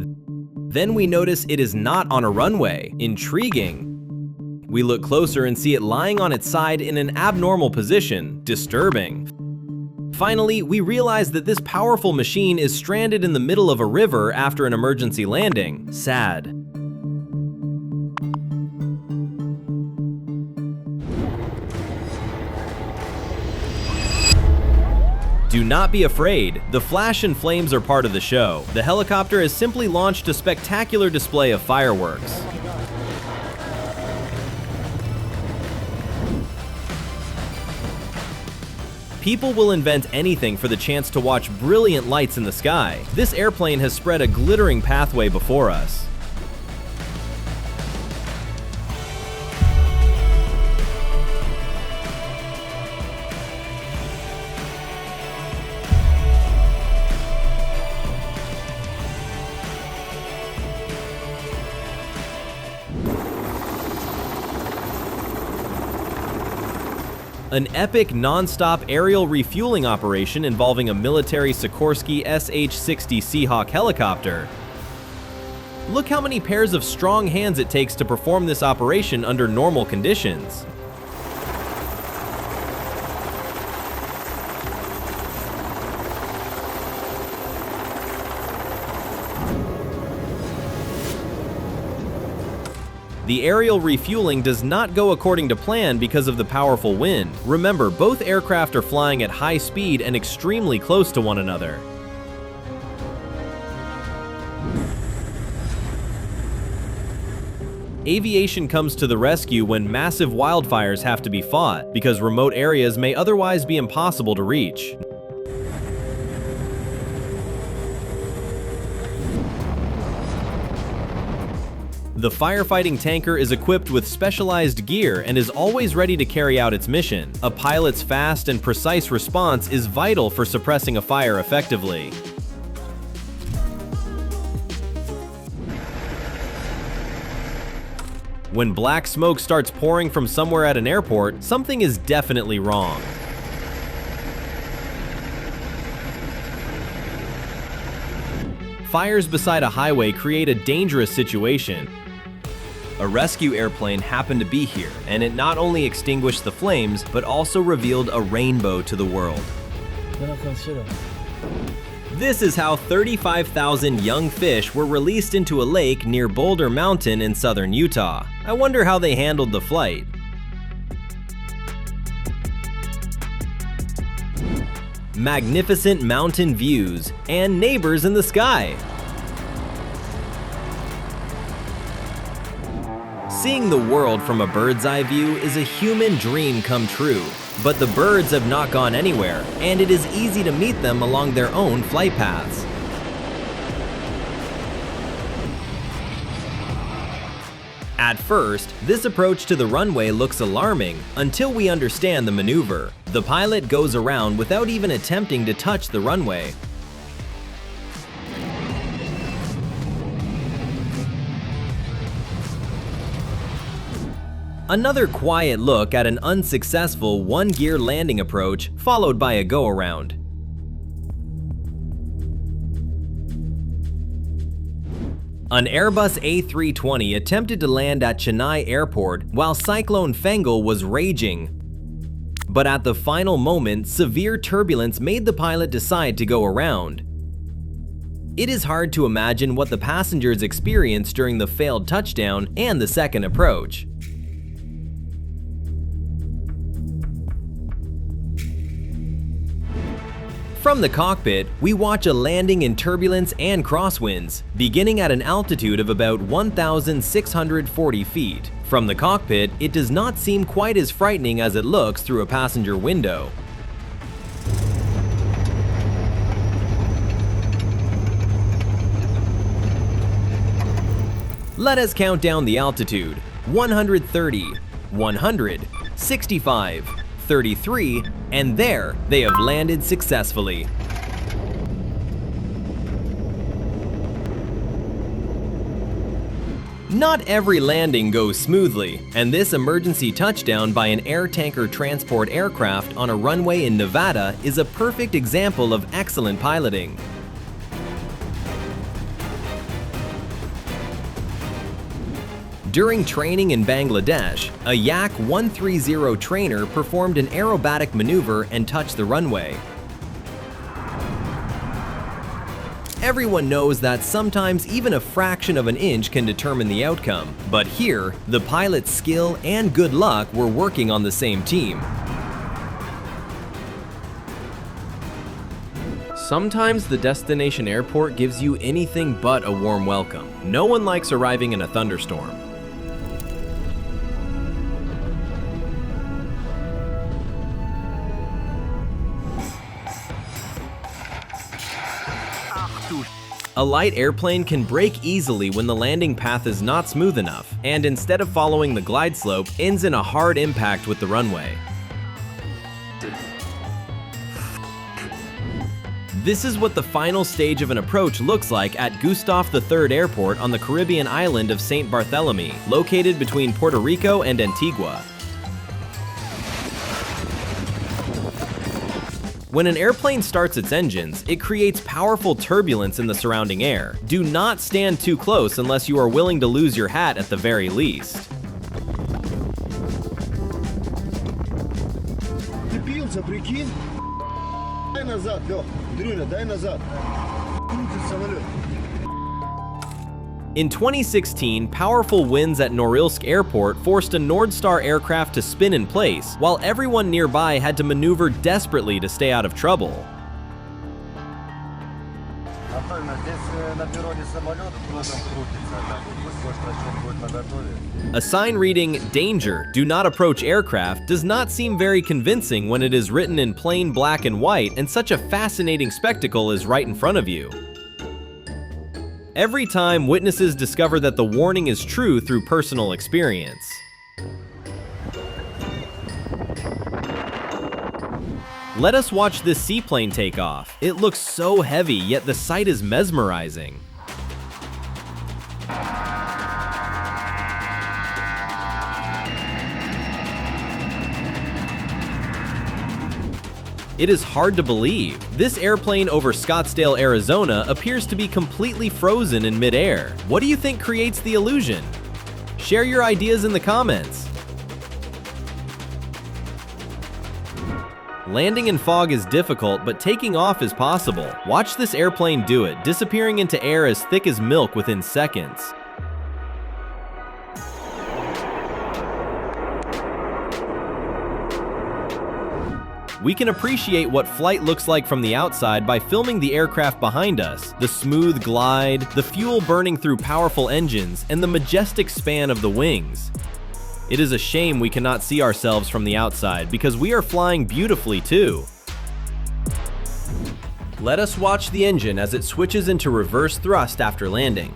Then we notice it is not on a runway. Intriguing. We look closer and see it lying on its side in an abnormal position. Disturbing. Finally, we realize that this powerful machine is stranded in the middle of a river after an emergency landing. Sad. Do not be afraid. The flash and flames are part of the show. The helicopter has simply launched a spectacular display of fireworks. People will invent anything for the chance to watch brilliant lights in the sky. This airplane has spread a glittering pathway before us. An epic non-stop aerial refueling operation involving a military Sikorsky SH-60 Seahawk helicopter. Look how many pairs of strong hands it takes to perform this operation under normal conditions. The aerial refueling does not go according to plan because of the powerful wind. Remember, both aircraft are flying at high speed and extremely close to one another. Aviation comes to the rescue when massive wildfires have to be fought, because remote areas may otherwise be impossible to reach. The firefighting tanker is equipped with specialized gear and is always ready to carry out its mission. A pilot's fast and precise response is vital for suppressing a fire effectively. When black smoke starts pouring from somewhere at an airport, something is definitely wrong. Fires beside a highway create a dangerous situation. A rescue airplane happened to be here, and it not only extinguished the flames, but also revealed a rainbow to the world. This is how 35,000 young fish were released into a lake near Boulder Mountain in southern Utah. I wonder how they handled the flight. Magnificent mountain views and neighbors in the sky. Seeing the world from a bird's eye view is a human dream come true, but the birds have not gone anywhere, and it is easy to meet them along their own flight paths. At first, this approach to the runway looks alarming until we understand the maneuver. The pilot goes around without even attempting to touch the runway. Another quiet look at an unsuccessful one-gear landing approach followed by a go-around. An Airbus A320 attempted to land at Chennai Airport while Cyclone Fengal was raging. But at the final moment, severe turbulence made the pilot decide to go around. It is hard to imagine what the passengers experienced during the failed touchdown and the second approach. From the cockpit, we watch a landing in turbulence and crosswinds, beginning at an altitude of about 1,640 feet. From the cockpit, it does not seem quite as frightening as it looks through a passenger window. Let us count down the altitude: 130, 100, 65, 33, and there they have landed successfully. Not every landing goes smoothly, and this emergency touchdown by an air tanker transport aircraft on a runway in Nevada is a perfect example of excellent piloting. During training in Bangladesh, a Yak 130 trainer performed an aerobatic maneuver and touched the runway. Everyone knows that sometimes even a fraction of an inch can determine the outcome, but here, the pilot's skill and good luck were working on the same team. Sometimes the destination airport gives you anything but a warm welcome. No one likes arriving in a thunderstorm. A light airplane can brake easily when the landing path is not smooth enough, and instead of following the glide slope, ends in a hard impact with the runway. This is what the final stage of an approach looks like at Gustav III Airport on the Caribbean island of St. Barthélemy, located between Puerto Rico and Antigua. When an airplane starts its engines, it creates powerful turbulence in the surrounding air. Do not stand too close unless you are willing to lose your hat at the very least. Цепился, прикинь? Дай назад, Лёх. Дрюня, дай назад. Крутит самолет. In 2016, powerful winds at Norilsk Airport forced a Nordstar aircraft to spin in place, while everyone nearby had to maneuver desperately to stay out of trouble. A sign reading, "Danger, do not approach aircraft," does not seem very convincing when it is written in plain black and white and such a fascinating spectacle is right in front of you. Every time, witnesses discover that the warning is true through personal experience. Let us watch this seaplane take off. It looks so heavy, yet the sight is mesmerizing. It is hard to believe. This airplane over Scottsdale, Arizona appears to be completely frozen in midair. What do you think creates the illusion? Share your ideas in the comments. Landing in fog is difficult, but taking off is possible. Watch this airplane do it, disappearing into air as thick as milk within seconds. We can appreciate what flight looks like from the outside by filming the aircraft behind us, the smooth glide, the fuel burning through powerful engines, and the majestic span of the wings. It is a shame we cannot see ourselves from the outside because we are flying beautifully too. Let us watch the engine as it switches into reverse thrust after landing.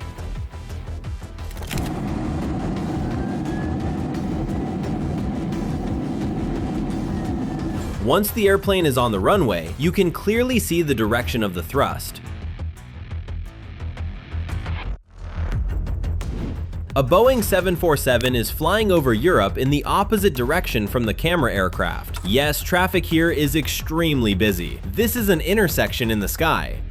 Once the airplane is on the runway, you can clearly see the direction of the thrust. A Boeing 747 is flying over Europe in the opposite direction from the camera aircraft. Yes, traffic here is extremely busy. This is an intersection in the sky.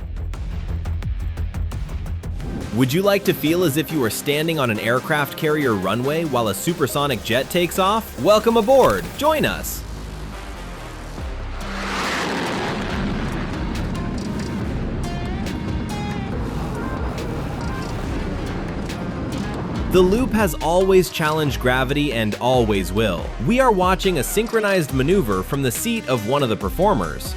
Would you like to feel as if you were standing on an aircraft carrier runway while a supersonic jet takes off? Welcome aboard! Join us! The loop has always challenged gravity and always will. We are watching a synchronized maneuver from the seat of one of the performers.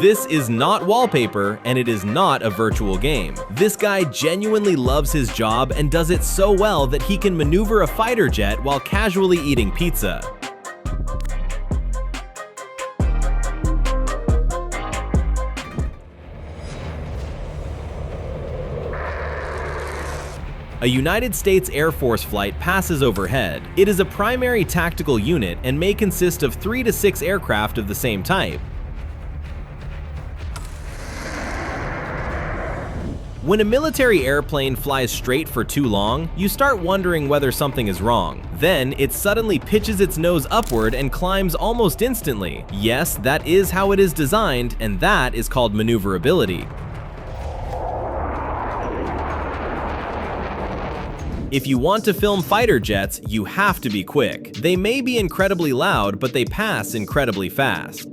This is not wallpaper, and it is not a virtual game. This guy genuinely loves his job and does it so well that he can maneuver a fighter jet while casually eating pizza. A United States Air Force flight passes overhead. It is a primary tactical unit and may consist of 3 to 6 aircraft of the same type. When a military airplane flies straight for too long, you start wondering whether something is wrong. Then, it suddenly pitches its nose upward and climbs almost instantly. Yes, that is how it is designed, and that is called maneuverability. If you want to film fighter jets, you have to be quick. They may be incredibly loud, but they pass incredibly fast.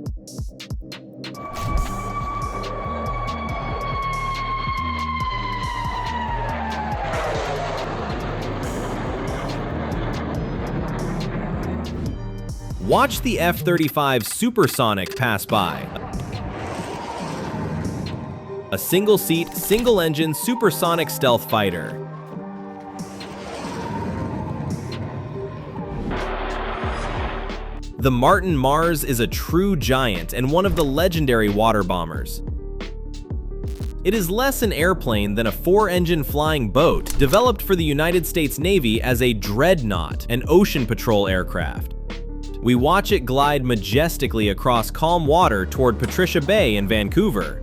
Watch the F-35 Supersonic pass by. A single-seat, single-engine supersonic stealth fighter. The Martin Mars is a true giant and one of the legendary water bombers. It is less an airplane than a 4-engine flying boat developed for the United States Navy as a dreadnought, an ocean patrol aircraft. We watch it glide majestically across calm water toward Patricia Bay in Vancouver.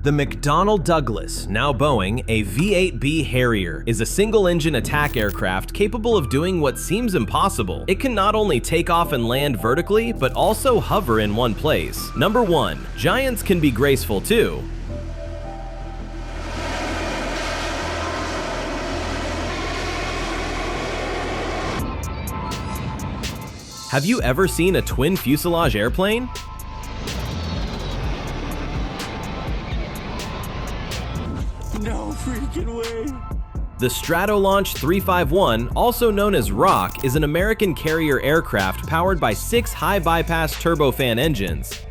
The McDonnell Douglas, now Boeing, a V-8B Harrier, is a single-engine attack aircraft capable of doing what seems impossible. It can not only take off and land vertically, but also hover in one place. Number 1. Giants can be graceful too. Have you ever seen a twin fuselage airplane? No freaking way. The Stratolaunch 351, also known as Rock, is an American carrier aircraft powered by 6 high-bypass turbofan engines.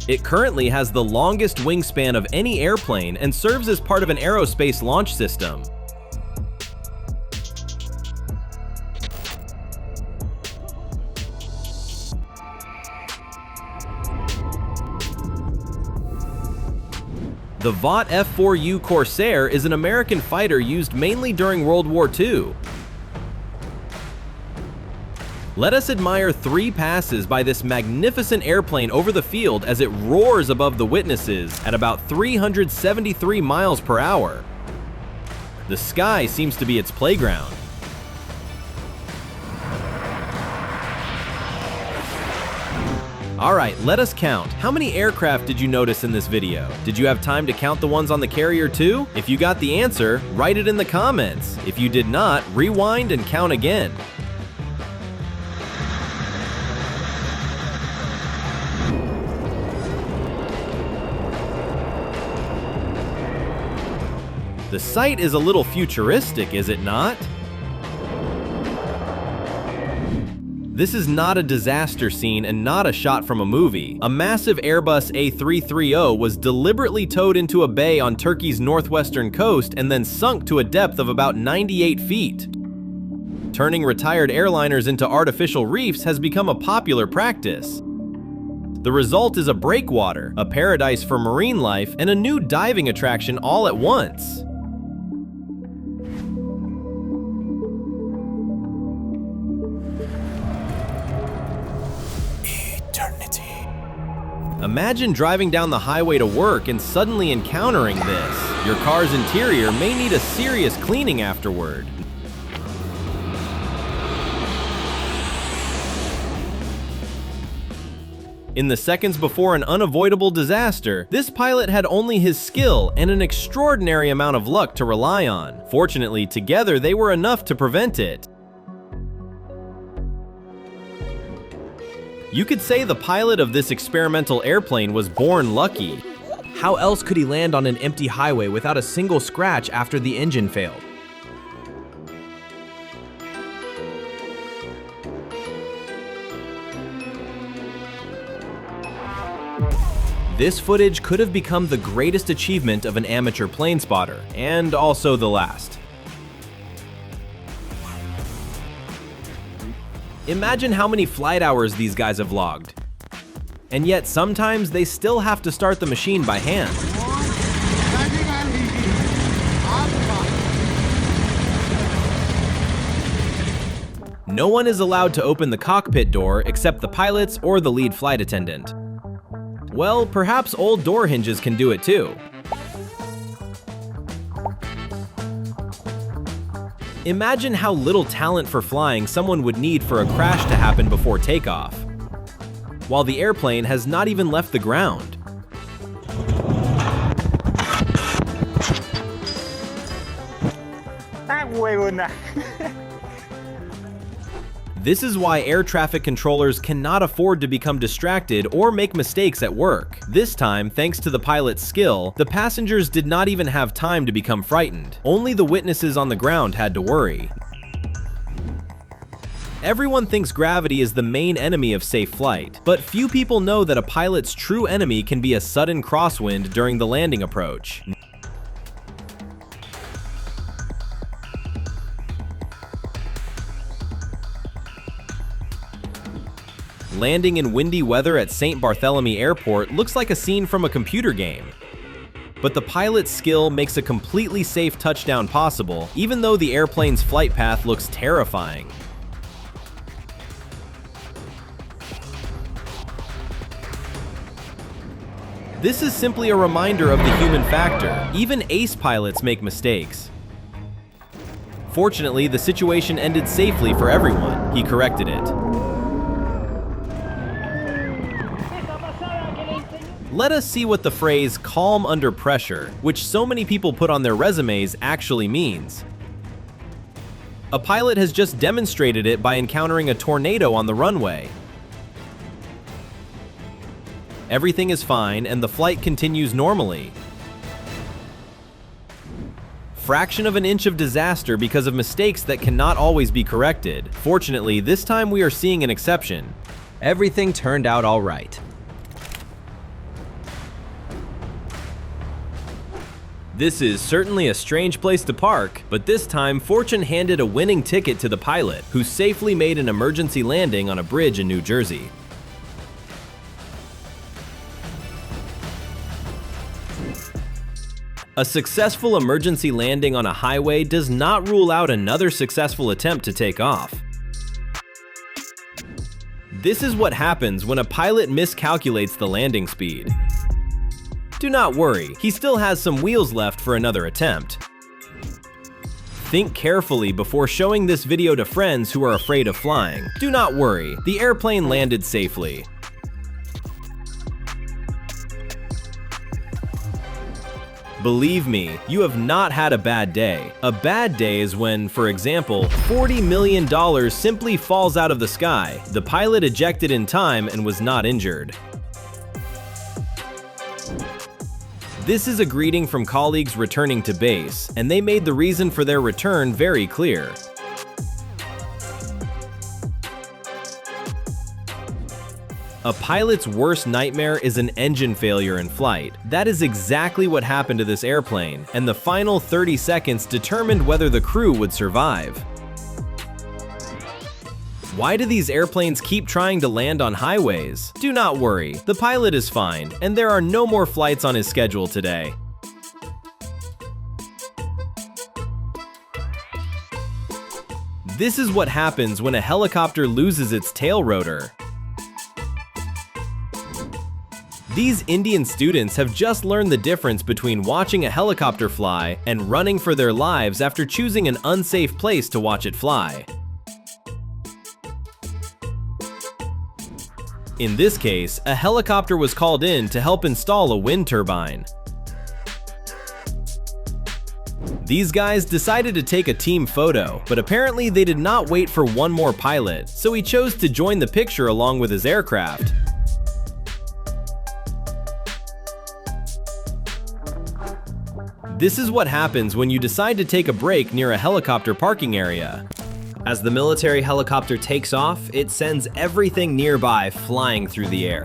It currently has the longest wingspan of any airplane and serves as part of an aerospace launch system. The Vought F-4U Corsair is an American fighter used mainly during World War II. Let us admire 3 passes by this magnificent airplane over the field as it roars above the witnesses at about 373 miles per hour. The sky seems to be its playground. Alright, let us count. How many aircraft did you notice in this video? Did you have time to count the ones on the carrier too? If you got the answer, write it in the comments. If you did not, rewind and count again. The site is a little futuristic, is it not? This is not a disaster scene and not a shot from a movie. A massive Airbus A330 was deliberately towed into a bay on Turkey's northwestern coast and then sunk to a depth of about 98 feet. Turning retired airliners into artificial reefs has become a popular practice. The result is a breakwater, a paradise for marine life, and a new diving attraction all at once. Imagine driving down the highway to work and suddenly encountering this. Your car's interior may need a serious cleaning afterward. In the seconds before an unavoidable disaster, this pilot had only his skill and an extraordinary amount of luck to rely on. Fortunately, together they were enough to prevent it. You could say the pilot of this experimental airplane was born lucky. How else could he land on an empty highway without a single scratch after the engine failed? This footage could have become the greatest achievement of an amateur plane spotter, and also the last. Imagine how many flight hours these guys have logged. And yet sometimes they still have to start the machine by hand. No one is allowed to open the cockpit door except the pilots or the lead flight attendant. Well, perhaps old door hinges can do it too. Imagine how little talent for flying someone would need for a crash to happen before takeoff, while the airplane has not even left the ground. This is why air traffic controllers cannot afford to become distracted or make mistakes at work. This time, thanks to the pilot's skill, the passengers did not even have time to become frightened. Only the witnesses on the ground had to worry. Everyone thinks gravity is the main enemy of safe flight, but few people know that a pilot's true enemy can be a sudden crosswind during the landing approach. Landing in windy weather at St. Barthélemy Airport looks like a scene from a computer game. But the pilot's skill makes a completely safe touchdown possible, even though the airplane's flight path looks terrifying. This is simply a reminder of the human factor. Even ace pilots make mistakes. Fortunately, the situation ended safely for everyone. He corrected it. Let us see what the phrase "calm under pressure," which so many people put on their resumes, actually means. A pilot has just demonstrated it by encountering a tornado on the runway. Everything is fine and the flight continues normally. Fraction of an inch of disaster because of mistakes that cannot always be corrected. Fortunately, this time we are seeing an exception. Everything turned out all right. This is certainly a strange place to park, but this time fortune handed a winning ticket to the pilot, who safely made an emergency landing on a bridge in New Jersey. A successful emergency landing on a highway does not rule out another successful attempt to take off. This is what happens when a pilot miscalculates the landing speed. Do not worry, he still has some wheels left for another attempt. Think carefully before showing this video to friends who are afraid of flying. Do not worry, the airplane landed safely. Believe me, you have not had a bad day. A bad day is when, for example, $40 million simply falls out of the sky. The pilot ejected in time and was not injured. This is a greeting from colleagues returning to base, and they made the reason for their return very clear. A pilot's worst nightmare is an engine failure in flight. That is exactly what happened to this airplane, and the final 30 seconds determined whether the crew would survive. Why do these airplanes keep trying to land on highways? Do not worry, the pilot is fine, and there are no more flights on his schedule today. This is what happens when a helicopter loses its tail rotor. These Indian students have just learned the difference between watching a helicopter fly and running for their lives after choosing an unsafe place to watch it fly. In this case, a helicopter was called in to help install a wind turbine. These guys decided to take a team photo, but apparently they did not wait for one more pilot, so he chose to join the picture along with his aircraft. This is what happens when you decide to take a break near a helicopter parking area. As the military helicopter takes off, it sends everything nearby flying through the air.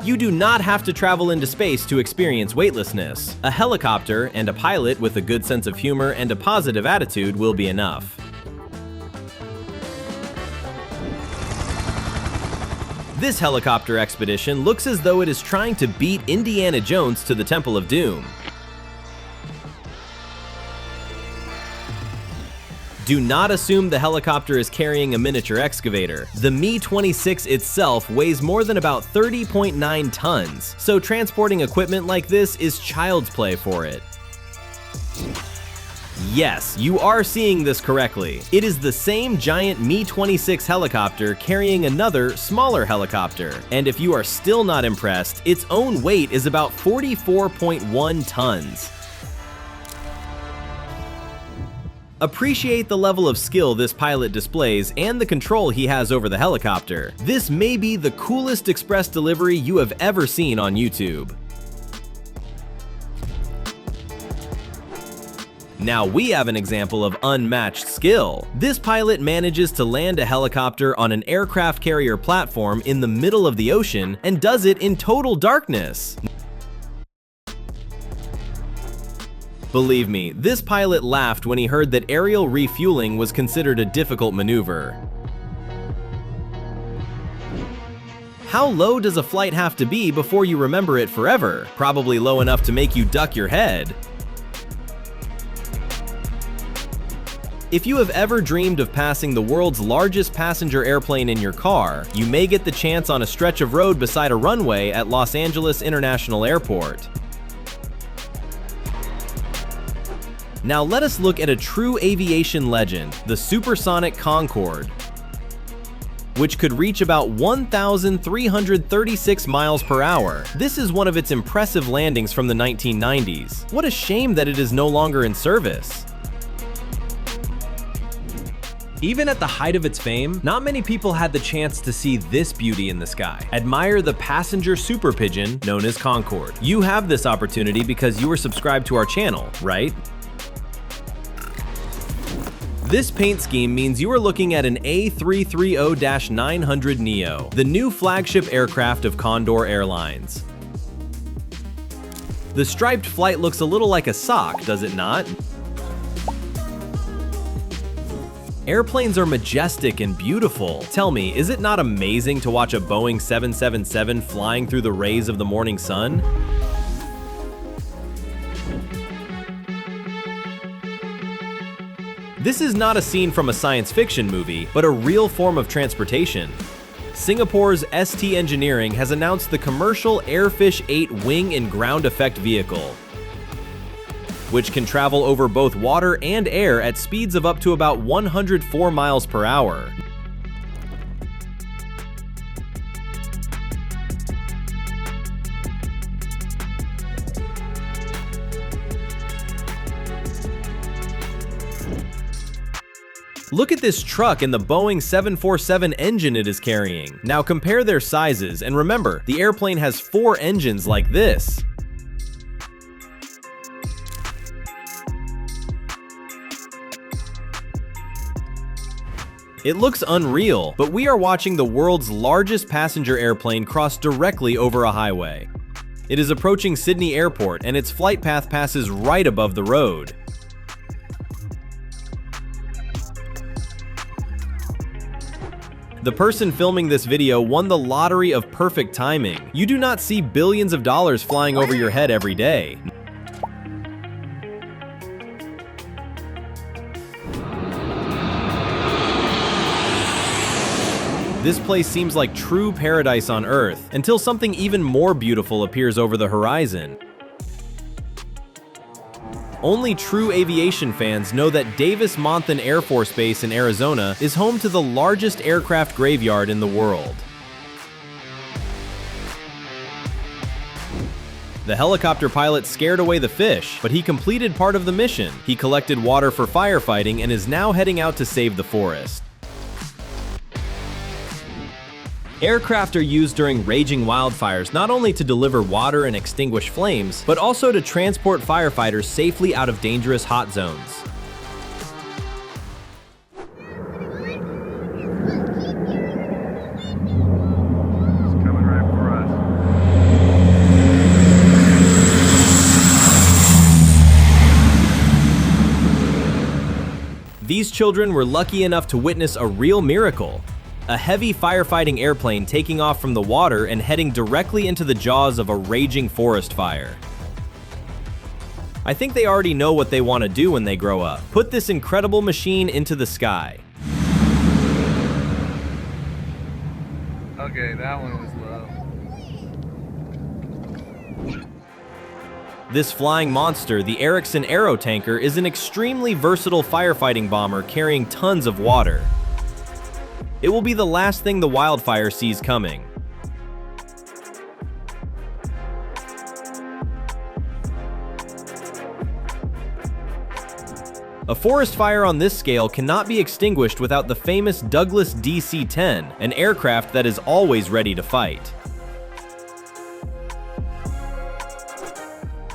You do not have to travel into space to experience weightlessness. A helicopter and a pilot with a good sense of humor and a positive attitude will be enough. This helicopter expedition looks as though it is trying to beat Indiana Jones to the Temple of Doom. Do not assume the helicopter is carrying a miniature excavator. The Mi-26 itself weighs more than about 30.9 tons, so transporting equipment like this is child's play for it. Yes, you are seeing this correctly. It is the same giant Mi-26 helicopter carrying another, smaller helicopter. And if you are still not impressed, its own weight is about 44.1 tons. Appreciate the level of skill this pilot displays and the control he has over the helicopter. This may be the coolest express delivery you have ever seen on YouTube. Now we have an example of unmatched skill. This pilot manages to land a helicopter on an aircraft carrier platform in the middle of the ocean and does it in total darkness. Believe me, this pilot laughed when he heard that aerial refueling was considered a difficult maneuver. How low does a flight have to be before you remember it forever? Probably low enough to make you duck your head. If you have ever dreamed of passing the world's largest passenger airplane in your car, you may get the chance on a stretch of road beside a runway at Los Angeles International Airport. Now let us look at a true aviation legend, the supersonic Concorde, which could reach about 1,336 miles per hour. This is one of its impressive landings from the 1990s. What a shame that it is no longer in service. Even at the height of its fame, not many people had the chance to see this beauty in the sky. Admire the passenger super pigeon known as Concorde. You have this opportunity because you are subscribed to our channel, right? This paint scheme means you are looking at an A330-900 Neo, the new flagship aircraft of Condor Airlines. The striped flight looks a little like a sock, does it not? Airplanes are majestic and beautiful. Tell me, is it not amazing to watch a Boeing 777 flying through the rays of the morning sun? This is not a scene from a science fiction movie, but a real form of transportation. Singapore's ST Engineering has announced the commercial Airfish 8 wing and ground effect vehicle, which can travel over both water and air at speeds of up to about 104 miles per hour. Look at this truck and the Boeing 747 engine it is carrying. Now compare their sizes, and remember, the airplane has 4 engines like this. It looks unreal, but we are watching the world's largest passenger airplane cross directly over a highway. It is approaching Sydney Airport, and its flight path passes right above the road. The person filming this video won the lottery of perfect timing. You do not see billions of dollars flying over your head every day. This place seems like true paradise on Earth, until something even more beautiful appears over the horizon. Only true aviation fans know that Davis-Monthan Air Force Base in Arizona is home to the largest aircraft graveyard in the world. The helicopter pilot scared away the fish, but he completed part of the mission. He collected water for firefighting and is now heading out to save the forest. Aircraft are used during raging wildfires not only to deliver water and extinguish flames, but also to transport firefighters safely out of dangerous hot zones. These children were lucky enough to witness a real miracle. A heavy firefighting airplane taking off from the water and heading directly into the jaws of a raging forest fire. I think they already know what they want to do when they grow up. Put this incredible machine into the sky. Okay, that one was low. This flying monster, the Erickson Aero Tanker, is an extremely versatile firefighting bomber carrying tons of water. It will be the last thing the wildfire sees coming. A forest fire on this scale cannot be extinguished without the famous Douglas DC-10, an aircraft that is always ready to fight.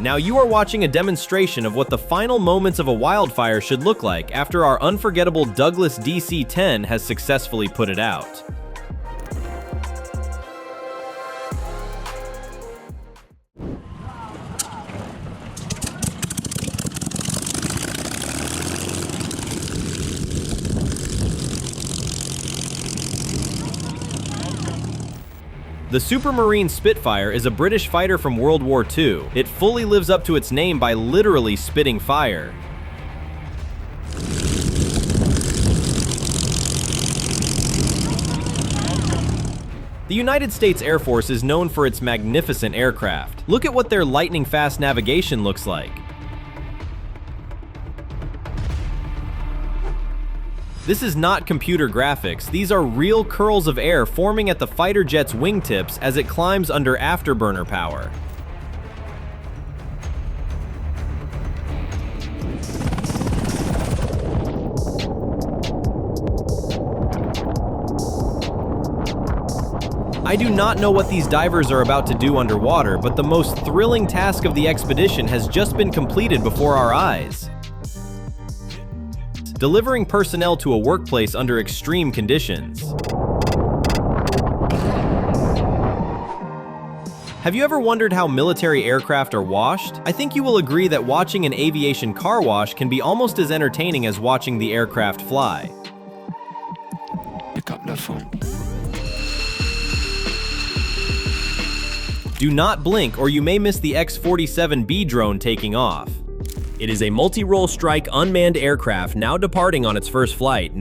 Now you are watching a demonstration of what the final moments of a wildfire should look like after our unforgettable Douglas DC-10 has successfully put it out. The Supermarine Spitfire is a British fighter from World War II. It fully lives up to its name by literally spitting fire. The United States Air Force is known for its magnificent aircraft. Look at what their lightning-fast navigation looks like. This is not computer graphics. These are real curls of air forming at the fighter jet's wingtips as it climbs under afterburner power. I do not know what these divers are about to do underwater, but the most thrilling task of the expedition has just been completed before our eyes. Delivering personnel to a workplace under extreme conditions. Have you ever wondered how military aircraft are washed? I think you will agree that watching an aviation car wash can be almost as entertaining as watching the aircraft fly. Pick up the phone. Do not blink or you may miss the X-47B drone taking off. It is a multi-role strike unmanned aircraft now departing on its first flight.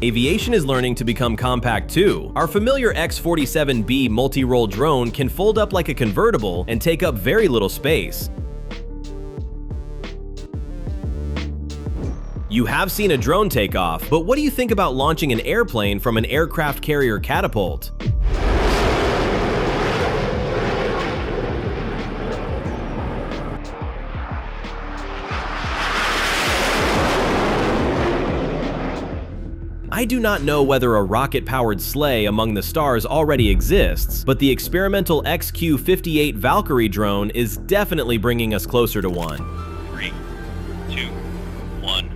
Aviation is learning to become compact too. Our familiar X-47B multi-role drone can fold up like a convertible and take up very little space. You have seen a drone take off, but what do you think about launching an airplane from an aircraft carrier catapult? I do not know whether a rocket-powered sleigh among the stars already exists, but the experimental XQ-58 Valkyrie drone is definitely bringing us closer to one. 3, 2, 1.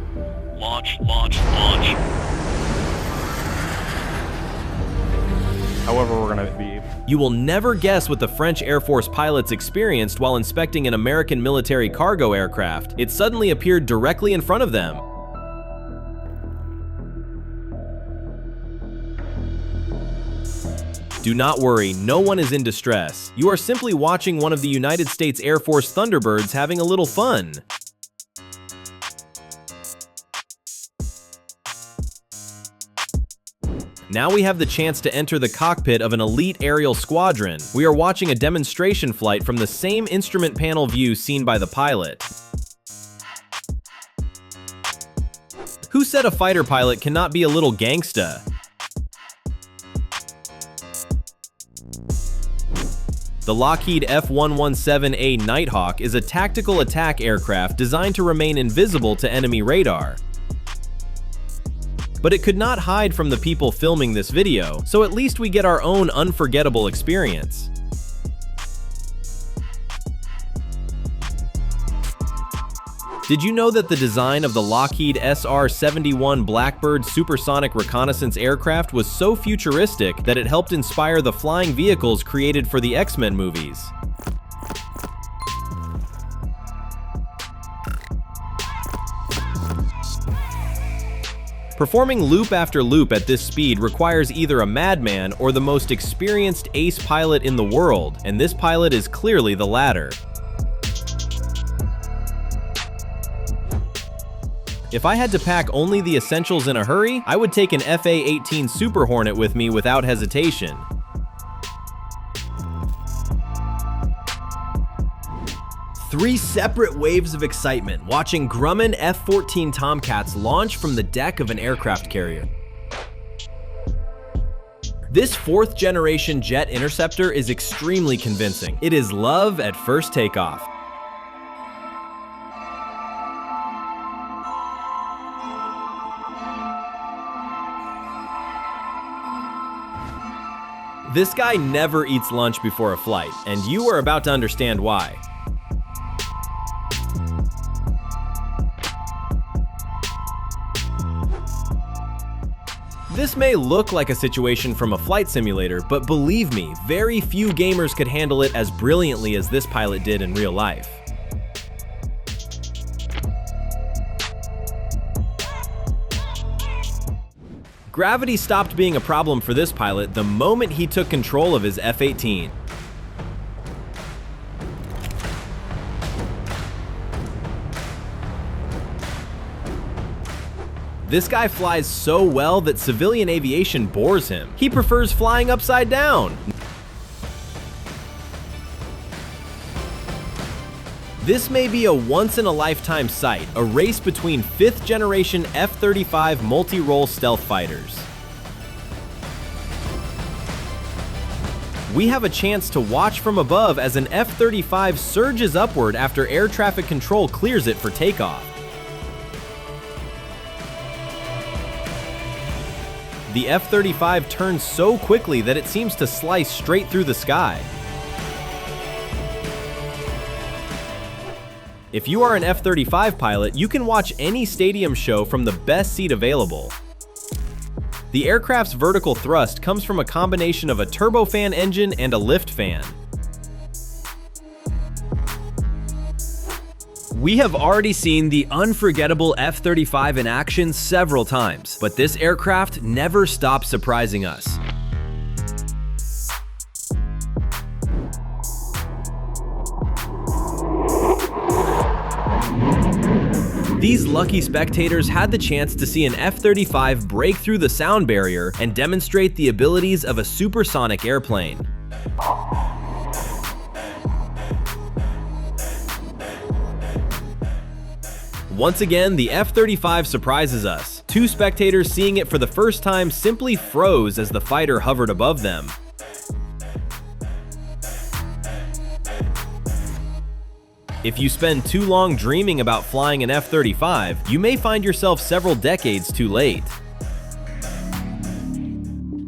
Launch, launch, launch. However, we're gonna be... You will never guess what the French Air Force pilots experienced while inspecting an American military cargo aircraft. It suddenly appeared directly in front of them. Do not worry, no one is in distress. You are simply watching one of the United States Air Force Thunderbirds having a little fun. Now we have the chance to enter the cockpit of an elite aerial squadron. We are watching a demonstration flight from the same instrument panel view seen by the pilot. Who said a fighter pilot cannot be a little gangsta? The Lockheed F-117A Nighthawk is a tactical attack aircraft designed to remain invisible to enemy radar. But it could not hide from the people filming this video, so at least we get our own unforgettable experience. Did you know that the design of the Lockheed SR-71 Blackbird supersonic reconnaissance aircraft was so futuristic that it helped inspire the flying vehicles created for the X-Men movies? Performing loop after loop at this speed requires either a madman or the most experienced ace pilot in the world, and this pilot is clearly the latter. If I had to pack only the essentials in a hurry, I would take an FA-18 Super Hornet with me without hesitation. Three separate waves of excitement watching Grumman F-14 Tomcats launch from the deck of an aircraft carrier. This fourth-generation jet interceptor is extremely convincing. It is love at first takeoff. This guy never eats lunch before a flight, and you are about to understand why. This may look like a situation from a flight simulator, but believe me, very few gamers could handle it as brilliantly as this pilot did in real life. Gravity stopped being a problem for this pilot the moment he took control of his F-18. This guy flies so well that civilian aviation bores him. He prefers flying upside down. This may be a once-in-a-lifetime sight, a race between 5th-generation F-35 multi-role stealth fighters. We have a chance to watch from above as an F-35 surges upward after air traffic control clears it for takeoff. The F-35 turns so quickly that it seems to slice straight through the sky. If you are an F-35 pilot, you can watch any stadium show from the best seat available. The aircraft's vertical thrust comes from a combination of a turbofan engine and a lift fan. We have already seen the unforgettable F-35 in action several times, but this aircraft never stops surprising us. These lucky spectators had the chance to see an F-35 break through the sound barrier and demonstrate the abilities of a supersonic airplane. Once again, the F-35 surprises us. Two spectators seeing it for the first time simply froze as the fighter hovered above them. If you spend too long dreaming about flying an F-35, you may find yourself several decades too late.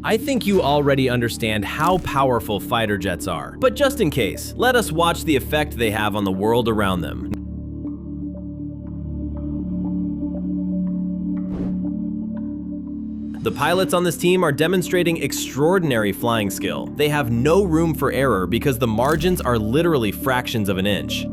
I think you already understand how powerful fighter jets are, but just in case, let us watch the effect they have on the world around them. The pilots on this team are demonstrating extraordinary flying skill. They have no room for error because the margins are literally fractions of an inch.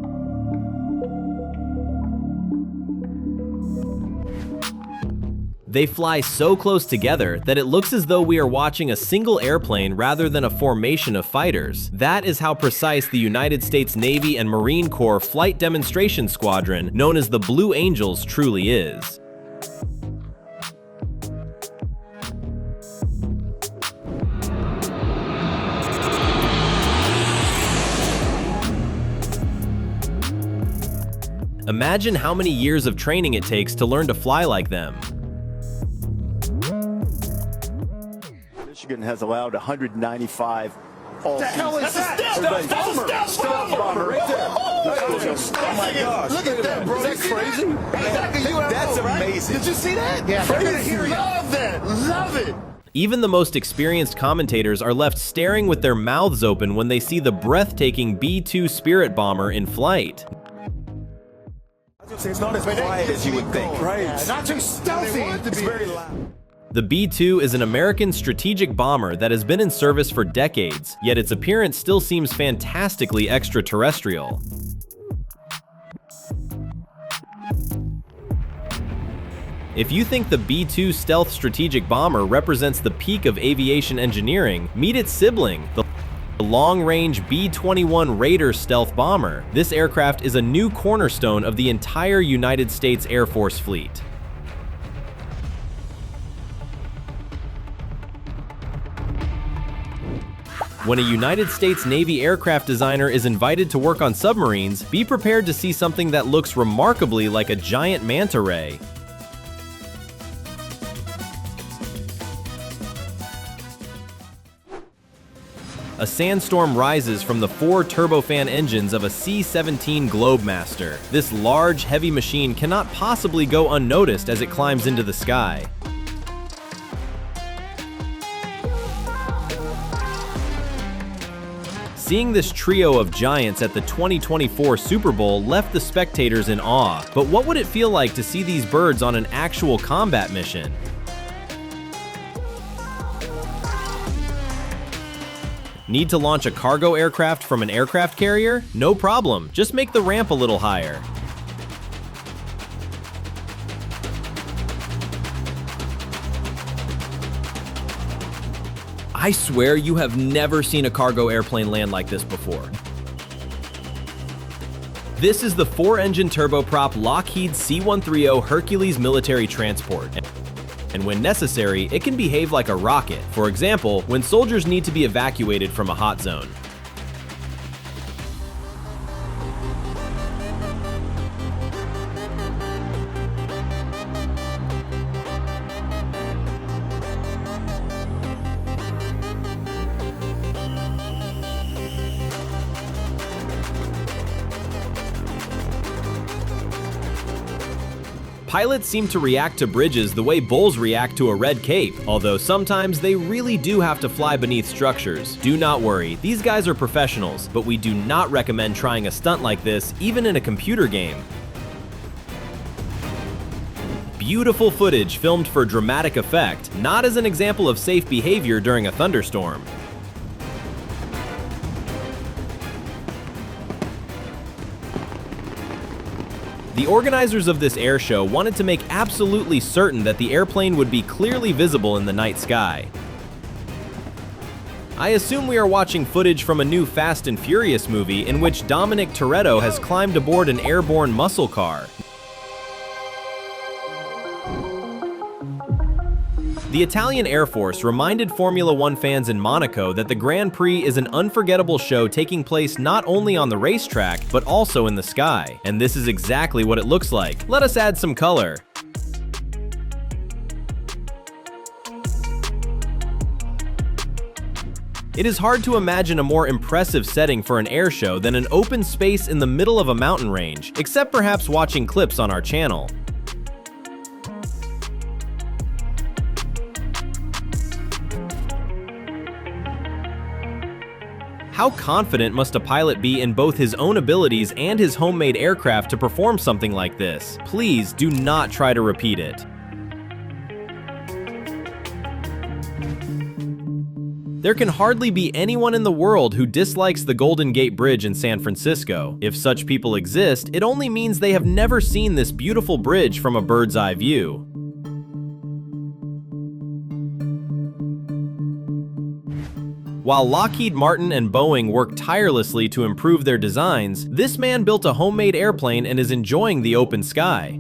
They fly so close together that it looks as though we are watching a single airplane rather than a formation of fighters. That is how precise the United States Navy and Marine Corps Flight Demonstration Squadron, known as the Blue Angels, truly is. Imagine how many years of training it takes to learn to fly like them. Michigan has allowed 195 all The hell is that? That's a stealth bomber right there. Oh my gosh. Look at that, bro. Is that crazy? That's amazing. Did you see that? Yeah. Crazy. Love that. Love it. Even the most experienced commentators are left staring with their mouths open when they see the breathtaking B-2 Spirit bomber in flight. It's not as quiet as you would think. Right. Not too stealthy. It's very loud. The B-2 is an American strategic bomber that has been in service for decades, yet its appearance still seems fantastically extraterrestrial. If you think the B-2 stealth strategic bomber represents the peak of aviation engineering, meet its sibling, the long-range B-21 Raider stealth bomber. This aircraft is a new cornerstone of the entire United States Air Force fleet. When a United States Navy aircraft designer is invited to work on submarines, be prepared to see something that looks remarkably like a giant manta ray. A sandstorm rises from the 4 turbofan engines of a C-17 Globemaster. This large, heavy machine cannot possibly go unnoticed as it climbs into the sky. Seeing this trio of giants at the 2024 Super Bowl left the spectators in awe, but what would it feel like to see these birds on an actual combat mission? Need to launch a cargo aircraft from an aircraft carrier? No problem, just make the ramp a little higher. I swear you have never seen a cargo airplane land like this before. This is the 4-engine turboprop Lockheed C-130 Hercules military transport. And when necessary, it can behave like a rocket. For example, when soldiers need to be evacuated from a hot zone. Pilots seem to react to bridges the way bulls react to a red cape, although sometimes they really do have to fly beneath structures. Do not worry, these guys are professionals, but we do not recommend trying a stunt like this even in a computer game. Beautiful footage filmed for dramatic effect, not as an example of safe behavior during a thunderstorm. The organizers of this air show wanted to make absolutely certain that the airplane would be clearly visible in the night sky. I assume we are watching footage from a new Fast and Furious movie in which Dominic Toretto has climbed aboard an airborne muscle car. The Italian Air Force reminded Formula One fans in Monaco that the Grand Prix is an unforgettable show taking place not only on the racetrack, but also in the sky. And this is exactly what it looks like. Let us add some color. It is hard to imagine a more impressive setting for an air show than an open space in the middle of a mountain range, except perhaps watching clips on our channel. How confident must a pilot be in both his own abilities and his homemade aircraft to perform something like this? Please do not try to repeat it. There can hardly be anyone in the world who dislikes the Golden Gate Bridge in San Francisco. If such people exist, it only means they have never seen this beautiful bridge from a bird's eye view. While Lockheed Martin and Boeing worked tirelessly to improve their designs, this man built a homemade airplane and is enjoying the open sky.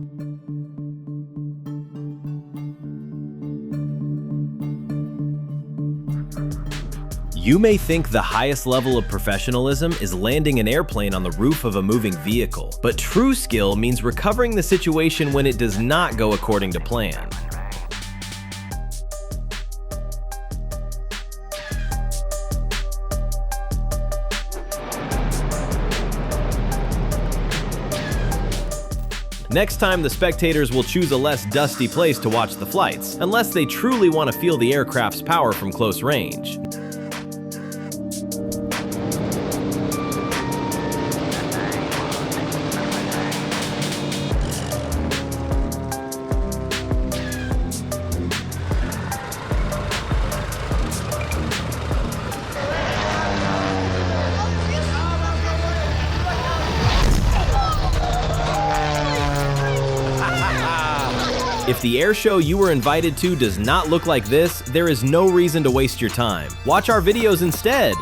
You may think the highest level of professionalism is landing an airplane on the roof of a moving vehicle, but true skill means recovering the situation when it does not go according to plan. Next time, the spectators will choose a less dusty place to watch the flights, unless they truly want to feel the aircraft's power from close range. If the air show you were invited to does not look like this, there is no reason to waste your time. Watch our videos instead!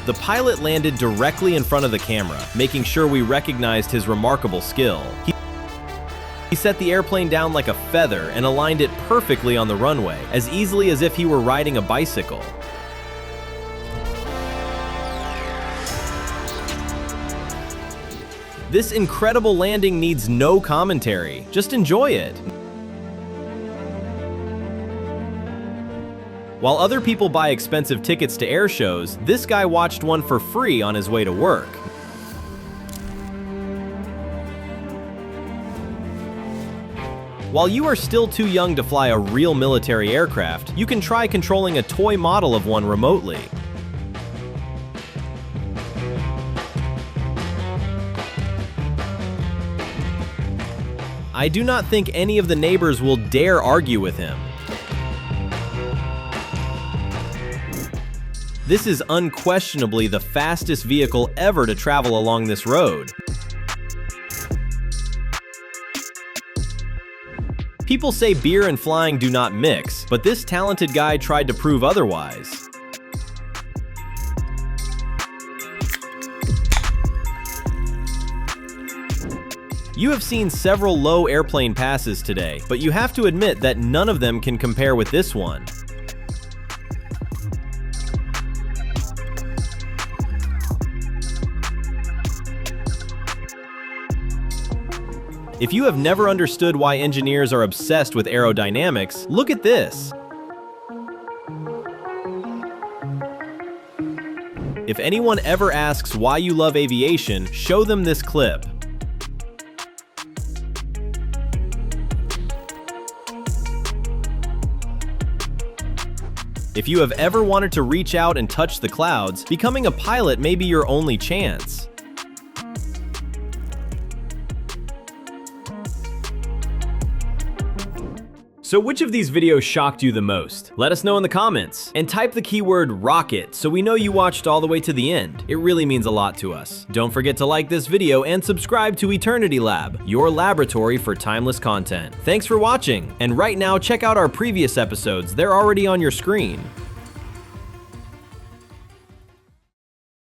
The pilot landed directly in front of the camera, making sure we recognized his remarkable skill. He set the airplane down like a feather and aligned it perfectly on the runway, as easily as if he were riding a bicycle. This incredible landing needs no commentary. Just enjoy it. While other people buy expensive tickets to air shows, this guy watched one for free on his way to work. While you are still too young to fly a real military aircraft, you can try controlling a toy model of one remotely. I do not think any of the neighbors will dare argue with him. This is unquestionably the fastest vehicle ever to travel along this road. People say beer and flying do not mix, but this talented guy tried to prove otherwise. You have seen several low airplane passes today, but you have to admit that none of them can compare with this one. If you have never understood why engineers are obsessed with aerodynamics, look at this. If anyone ever asks why you love aviation, show them this clip. If you have ever wanted to reach out and touch the clouds, becoming a pilot may be your only chance. So which of these videos shocked you the most? Let us know in the comments, and type the keyword rocket so we know you watched all the way to the end. It really means a lot to us. Don't forget to like this video and subscribe to Eternity Lab, your laboratory for timeless content. Thanks for watching, and right now check out our previous episodes, they're already on your screen.